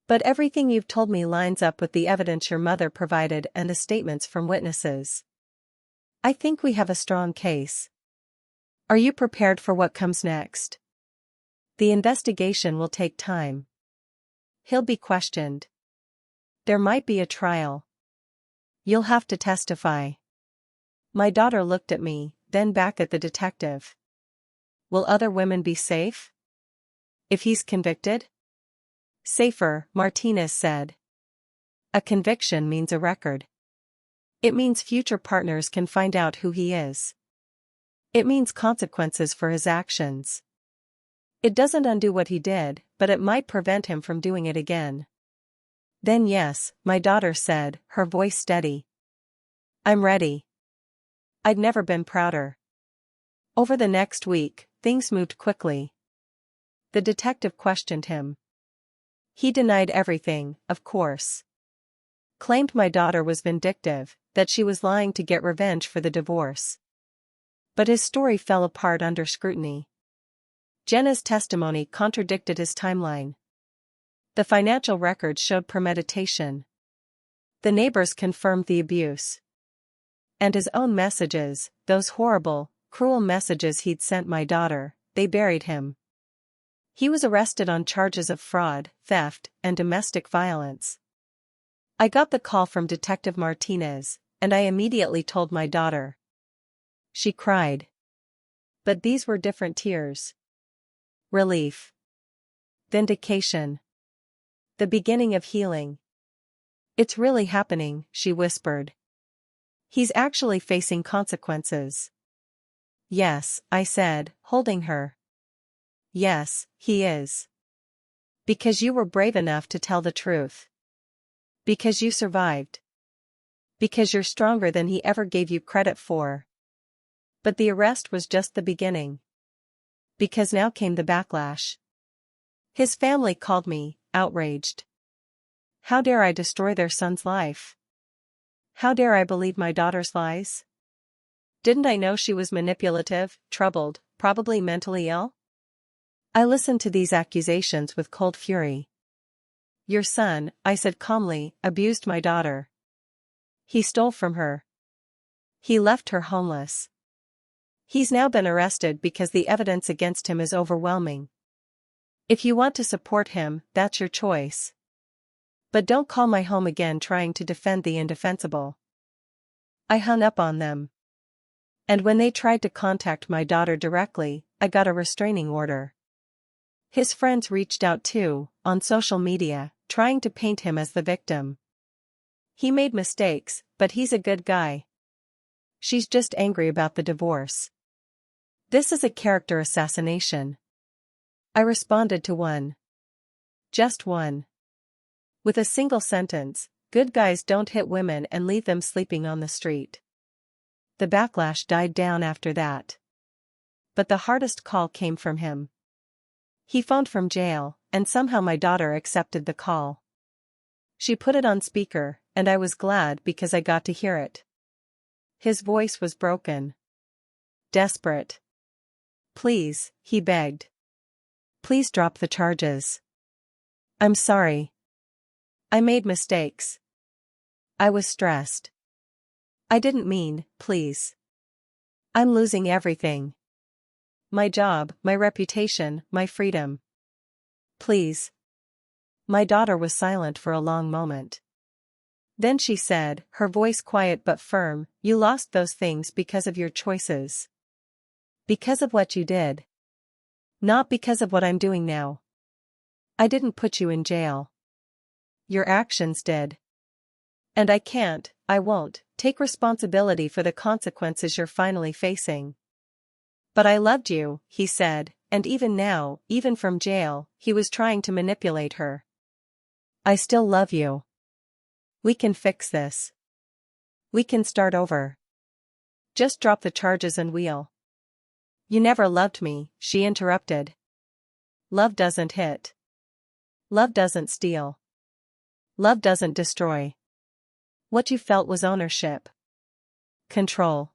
But everything you've told me lines up with the evidence your mother provided and the statements from witnesses. I think we have a strong case. Are you prepared for what comes next? The investigation will take time. He'll be questioned. There might be a trial. You'll have to testify." My daughter looked at me, then back at the detective. "Will other women be safe? If he's convicted?" "Safer," Martinez said. "A conviction means a record. It means future partners can find out who he is. It means consequences for his actions. It doesn't undo what he did, but it might prevent him from doing it again." "Then yes," my daughter said, her voice steady. "I'm ready." I'd never been prouder. Over the next week, things moved quickly. The detective questioned him. He denied everything, of course. Claimed my daughter was vindictive, that she was lying to get revenge for the divorce. But his story fell apart under scrutiny. Jenna's testimony contradicted his timeline. The financial records showed premeditation. The neighbors confirmed the abuse. And his own messages, those horrible, cruel messages he'd sent my daughter, they buried him. He was arrested on charges of fraud, theft, and domestic violence. I got the call from Detective Martinez, and I immediately told my daughter. She cried. But these were different tears. Relief. Vindication. The beginning of healing. "It's really happening," she whispered. "He's actually facing consequences." "Yes," I said, holding her. "Yes, he is. Because you were brave enough to tell the truth. Because you survived. Because you're stronger than he ever gave you credit for. But the arrest was just the beginning. Because now came the backlash. His family called me, outraged. How dare I destroy their son's life? How dare I believe my daughter's lies? Didn't I know she was manipulative, troubled, probably mentally ill? I listened to these accusations with cold fury. Your son, I said calmly, abused my daughter. He stole from her. He left her homeless. He's now been arrested because the evidence against him is overwhelming. If you want to support him, that's your choice. But don't call my home again trying to defend the indefensible. I hung up on them. And when they tried to contact my daughter directly, I got a restraining order. His friends reached out too, on social media, trying to paint him as the victim. He made mistakes, but he's a good guy. She's just angry about the divorce. This is a character assassination. I responded to one. Just one. With a single sentence, good guys don't hit women and leave them sleeping on the street. The backlash died down after that. But the hardest call came from him. He phoned from jail, and somehow my daughter accepted the call. She put it on speaker, and I was glad because I got to hear it. His voice was broken. Desperate. Please, he begged. Please drop the charges. I'm sorry. I made mistakes. I was stressed. I didn't mean, please. I'm losing everything. My job, my reputation, my freedom. Please. My daughter was silent for a long moment. Then she said, her voice quiet but firm, you lost those things because of your choices. Because of what you did. Not because of what I'm doing now. I didn't put you in jail. Your actions did. And I won't, take responsibility for the consequences you're finally facing. But I loved you, he said, and even now, even from jail, he was trying to manipulate her. I still love you. We can fix this. We can start over. Just drop the charges and we'll. You never loved me, she interrupted. Love doesn't hit. Love doesn't steal. Love doesn't destroy. What you felt was ownership. Control.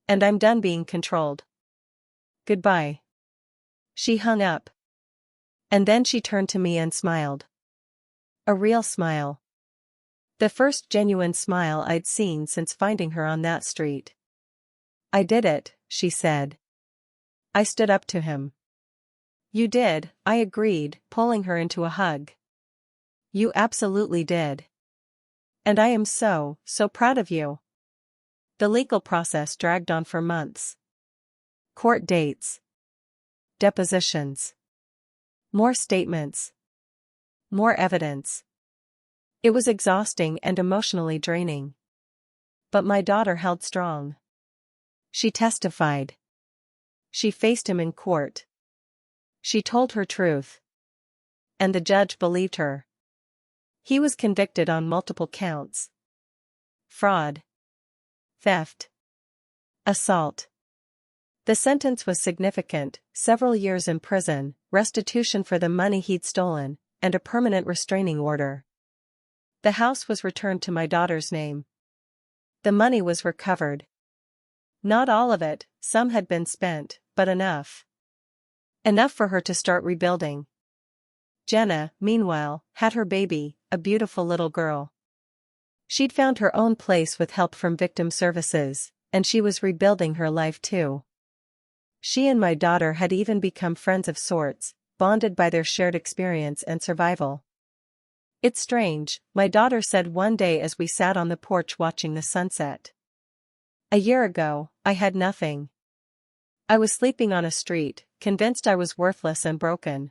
And I'm done being controlled. Goodbye. She hung up. And then she turned to me and smiled. A real smile. The first genuine smile I'd seen since finding her on that street. I did it, she said. I stood up to him. You did, I agreed, pulling her into a hug. You absolutely did. And I am so proud of you. The legal process dragged on for months. Court dates. Depositions. More statements. More evidence. It was exhausting and emotionally draining. But my daughter held strong. She testified. She faced him in court. She told her truth. And the judge believed her. He was convicted on multiple counts. Fraud. Theft. Assault. The sentence was significant: several years in prison, restitution for the money he'd stolen, and a permanent restraining order. The house was returned to my daughter's name. The money was recovered. Not all of it, some had been spent, but enough. Enough for her to start rebuilding. Jenna, meanwhile, had her baby, a beautiful little girl. She'd found her own place with help from victim services, and she was rebuilding her life too. She and my daughter had even become friends of sorts, bonded by their shared experience and survival. It's strange, my daughter said one day as we sat on the porch watching the sunset. A year ago, I had nothing. I was sleeping on a street, convinced I was worthless and broken.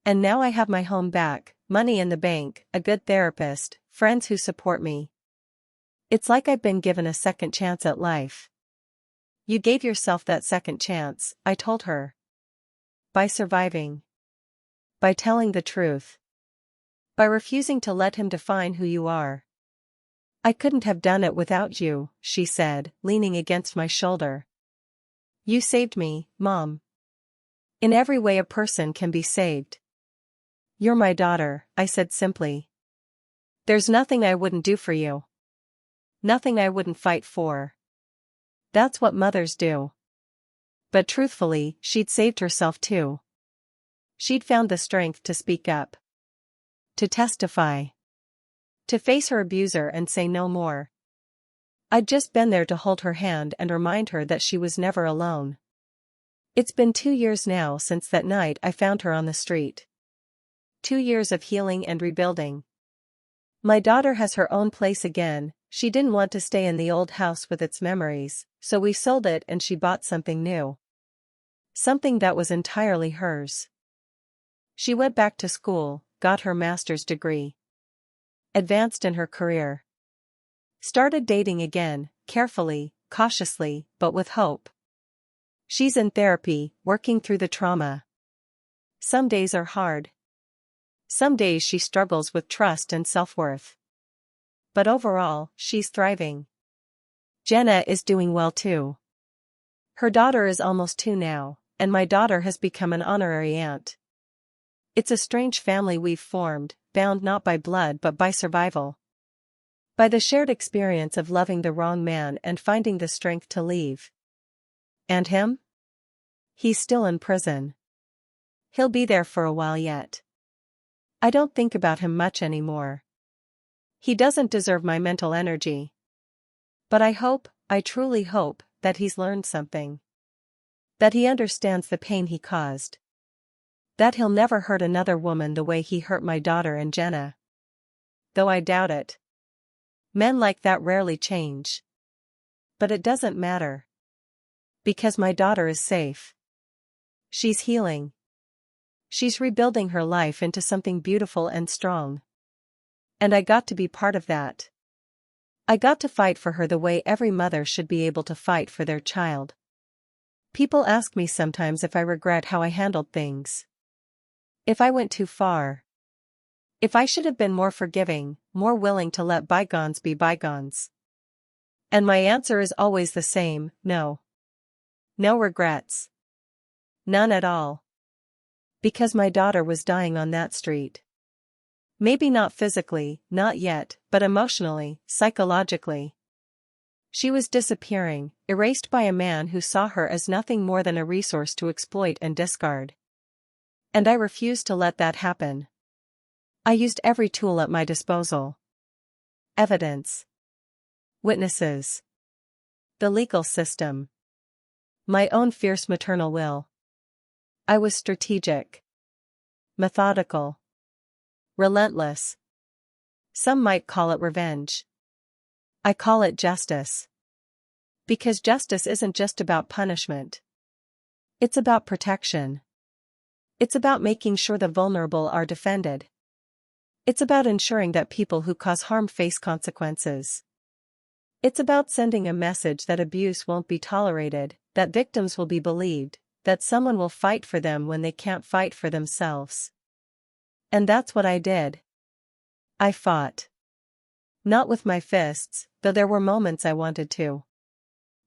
And now I have my home back, money in the bank, a good therapist, friends who support me. It's like I've been given a second chance at life. You gave yourself that second chance, I told her. By surviving. By telling the truth. By refusing to let him define who you are. I couldn't have done it without you, she said, leaning against my shoulder. You saved me, Mom. In every way a person can be saved. You're my daughter, I said simply. There's nothing I wouldn't do for you. Nothing I wouldn't fight for. That's what mothers do. But truthfully, she'd saved herself too. She'd found the strength to speak up. To testify. To face her abuser and say no more. I'd just been there to hold her hand and remind her that she was never alone. It's been 2 years now since that night I found her on the street. 2 years of healing and rebuilding. My daughter has her own place again. She didn't want to stay in the old house with its memories, so we sold it and she bought something new. Something that was entirely hers. She went back to school, got her master's degree. Advanced in her career. Started dating again, carefully, cautiously, but with hope. She's in therapy, working through the trauma. Some days are hard. Some days she struggles with trust and self-worth. But overall, she's thriving. Jenna is doing well too. Her daughter is almost 2 now, and my daughter has become an honorary aunt. It's a strange family we've formed, bound not by blood but by survival. By the shared experience of loving the wrong man and finding the strength to leave. And him? He's still in prison. He'll be there for a while yet. I don't think about him much anymore. He doesn't deserve my mental energy. But I truly hope, that he's learned something. That he understands the pain he caused. That he'll never hurt another woman the way he hurt my daughter and Jenna. Though I doubt it. Men like that rarely change. But it doesn't matter. Because my daughter is safe. She's healing. She's rebuilding her life into something beautiful and strong. And I got to be part of that. I got to fight for her the way every mother should be able to fight for their child. People ask me sometimes if I regret how I handled things. If I went too far. If I should have been more forgiving, more willing to let bygones be bygones. And my answer is always the same: no. No regrets. None at all. Because my daughter was dying on that street. Maybe not physically, not yet, but emotionally, psychologically. She was disappearing, erased by a man who saw her as nothing more than a resource to exploit and discard. And I refused to let that happen. I used every tool at my disposal. Evidence. Witnesses. The legal system. My own fierce maternal will. I was strategic. Methodical. Relentless. Some might call it revenge. I call it justice. Because justice isn't just about punishment. It's about protection. It's about making sure the vulnerable are defended. It's about ensuring that people who cause harm face consequences. It's about sending a message that abuse won't be tolerated, that victims will be believed, that someone will fight for them when they can't fight for themselves. And that's what I did. I fought. Not with my fists, though there were moments I wanted to.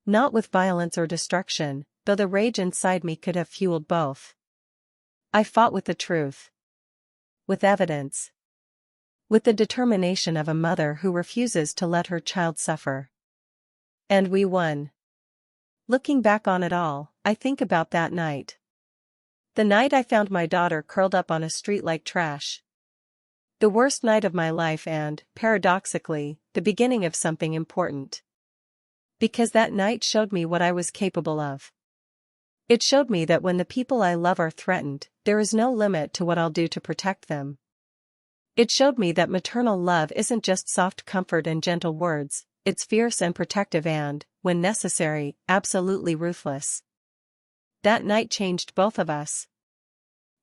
Not with violence or destruction, though the rage inside me could have fueled both. I fought with the truth. With evidence. With the determination of a mother who refuses to let her child suffer. And we won. Looking back on it all, I think about that night. The night I found my daughter curled up on a street like trash. The worst night of my life and, paradoxically, the beginning of something important. Because that night showed me what I was capable of. It showed me that when the people I love are threatened, there is no limit to what I'll do to protect them. It showed me that maternal love isn't just soft comfort and gentle words, it's fierce and protective and, when necessary, absolutely ruthless. That night changed both of us.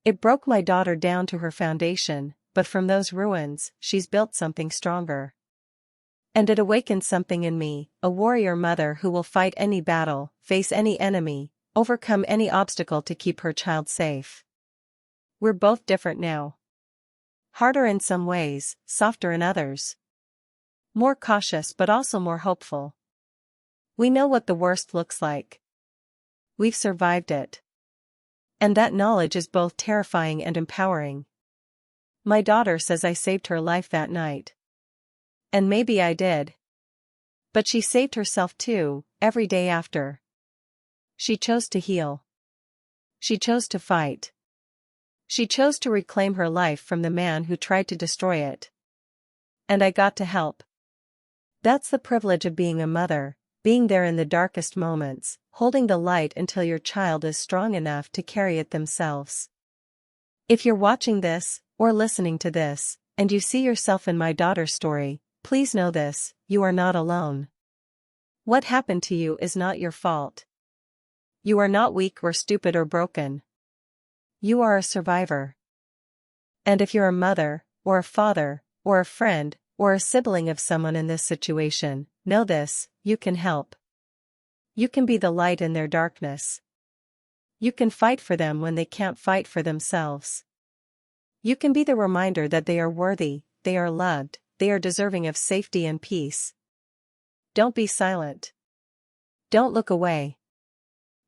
It broke my daughter down to her foundation, but from those ruins, she's built something stronger. And it awakened something in me, a warrior mother who will fight any battle, face any enemy, overcome any obstacle to keep her child safe. We're both different now. Harder in some ways, softer in others. More cautious but also more hopeful. We know what the worst looks like. We've survived it. And that knowledge is both terrifying and empowering. My daughter says I saved her life that night. And maybe I did. But she saved herself too, every day after. She chose to heal. She chose to fight. She chose to reclaim her life from the man who tried to destroy it. And I got to help. That's the privilege of being a mother, being there in the darkest moments, holding the light until your child is strong enough to carry it themselves. If you're watching this, or listening to this, and you see yourself in my daughter's story, please know this, you are not alone. What happened to you is not your fault. You are not weak or stupid or broken. You are a survivor. And if you're a mother, or a father, or a friend, or a sibling of someone in this situation, know this, you can help. You can be the light in their darkness. You can fight for them when they can't fight for themselves. You can be the reminder that they are worthy, they are loved, they are deserving of safety and peace. Don't be silent. Don't look away.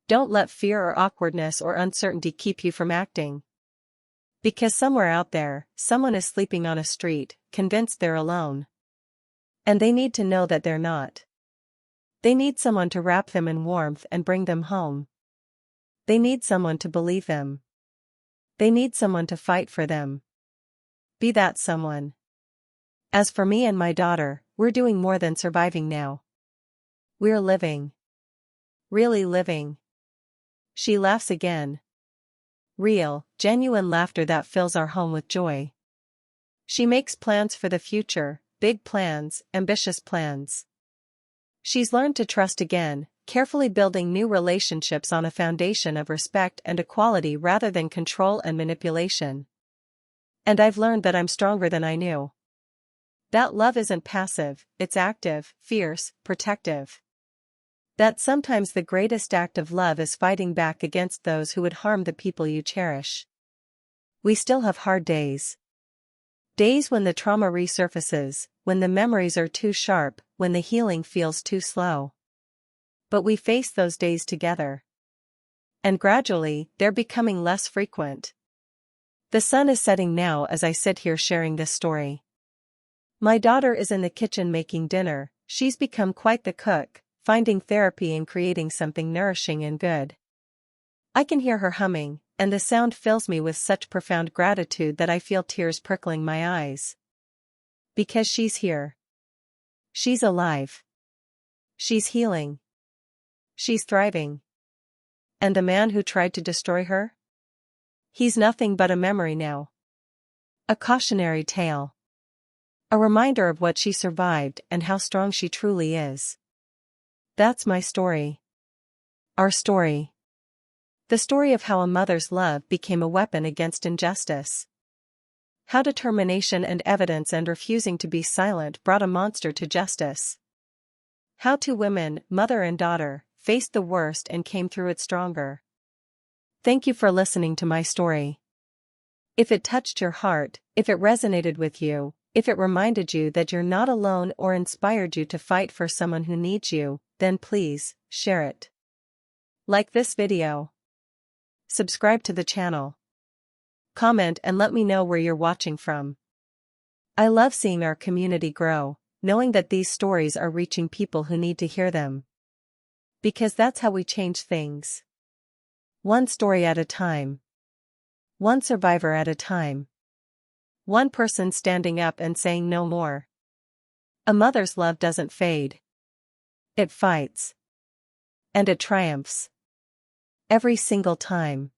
Don't let fear or awkwardness or uncertainty keep you from acting. Because somewhere out there, someone is sleeping on a street, convinced they're alone. And they need to know that they're not. They need someone to wrap them in warmth and bring them home. They need someone to believe them. They need someone to fight for them. Be that someone. As for me and my daughter, we're doing more than surviving now. We're living. Really living. She laughs again. Real, genuine laughter that fills our home with joy. She makes plans for the future, big plans, ambitious plans. She's learned to trust again, carefully building new relationships on a foundation of respect and equality rather than control and manipulation. And I've learned that I'm stronger than I knew. That love isn't passive, it's active, fierce, protective. That sometimes the greatest act of love is fighting back against those who would harm the people you cherish. We still have hard days. Days when the trauma resurfaces, when the memories are too sharp, when the healing feels too slow. But we face those days together. And gradually, they're becoming less frequent. The sun is setting now as I sit here sharing this story. My daughter is in the kitchen making dinner. She's become quite the cook, finding therapy in creating something nourishing and good. I can hear her humming, and the sound fills me with such profound gratitude that I feel tears prickling my eyes. Because she's here. She's alive. She's healing. She's thriving. And the man who tried to destroy her? He's nothing but a memory now. A cautionary tale. A reminder of what she survived and how strong she truly is. That's my story. Our story. The story of how a mother's love became a weapon against injustice. How determination and evidence and refusing to be silent brought a monster to justice. How two women, mother and daughter, faced the worst and came through it stronger. Thank you for listening to my story. If it touched your heart, if it resonated with you, if it reminded you that you're not alone or inspired you to fight for someone who needs you, then please, share it. Like this video. Subscribe to the channel. Comment and let me know where you're watching from. I love seeing our community grow, knowing that these stories are reaching people who need to hear them. Because that's how we change things. One story at a time. One survivor at a time. One person standing up and saying no more. A mother's love doesn't fade. It fights. And it triumphs. Every single time.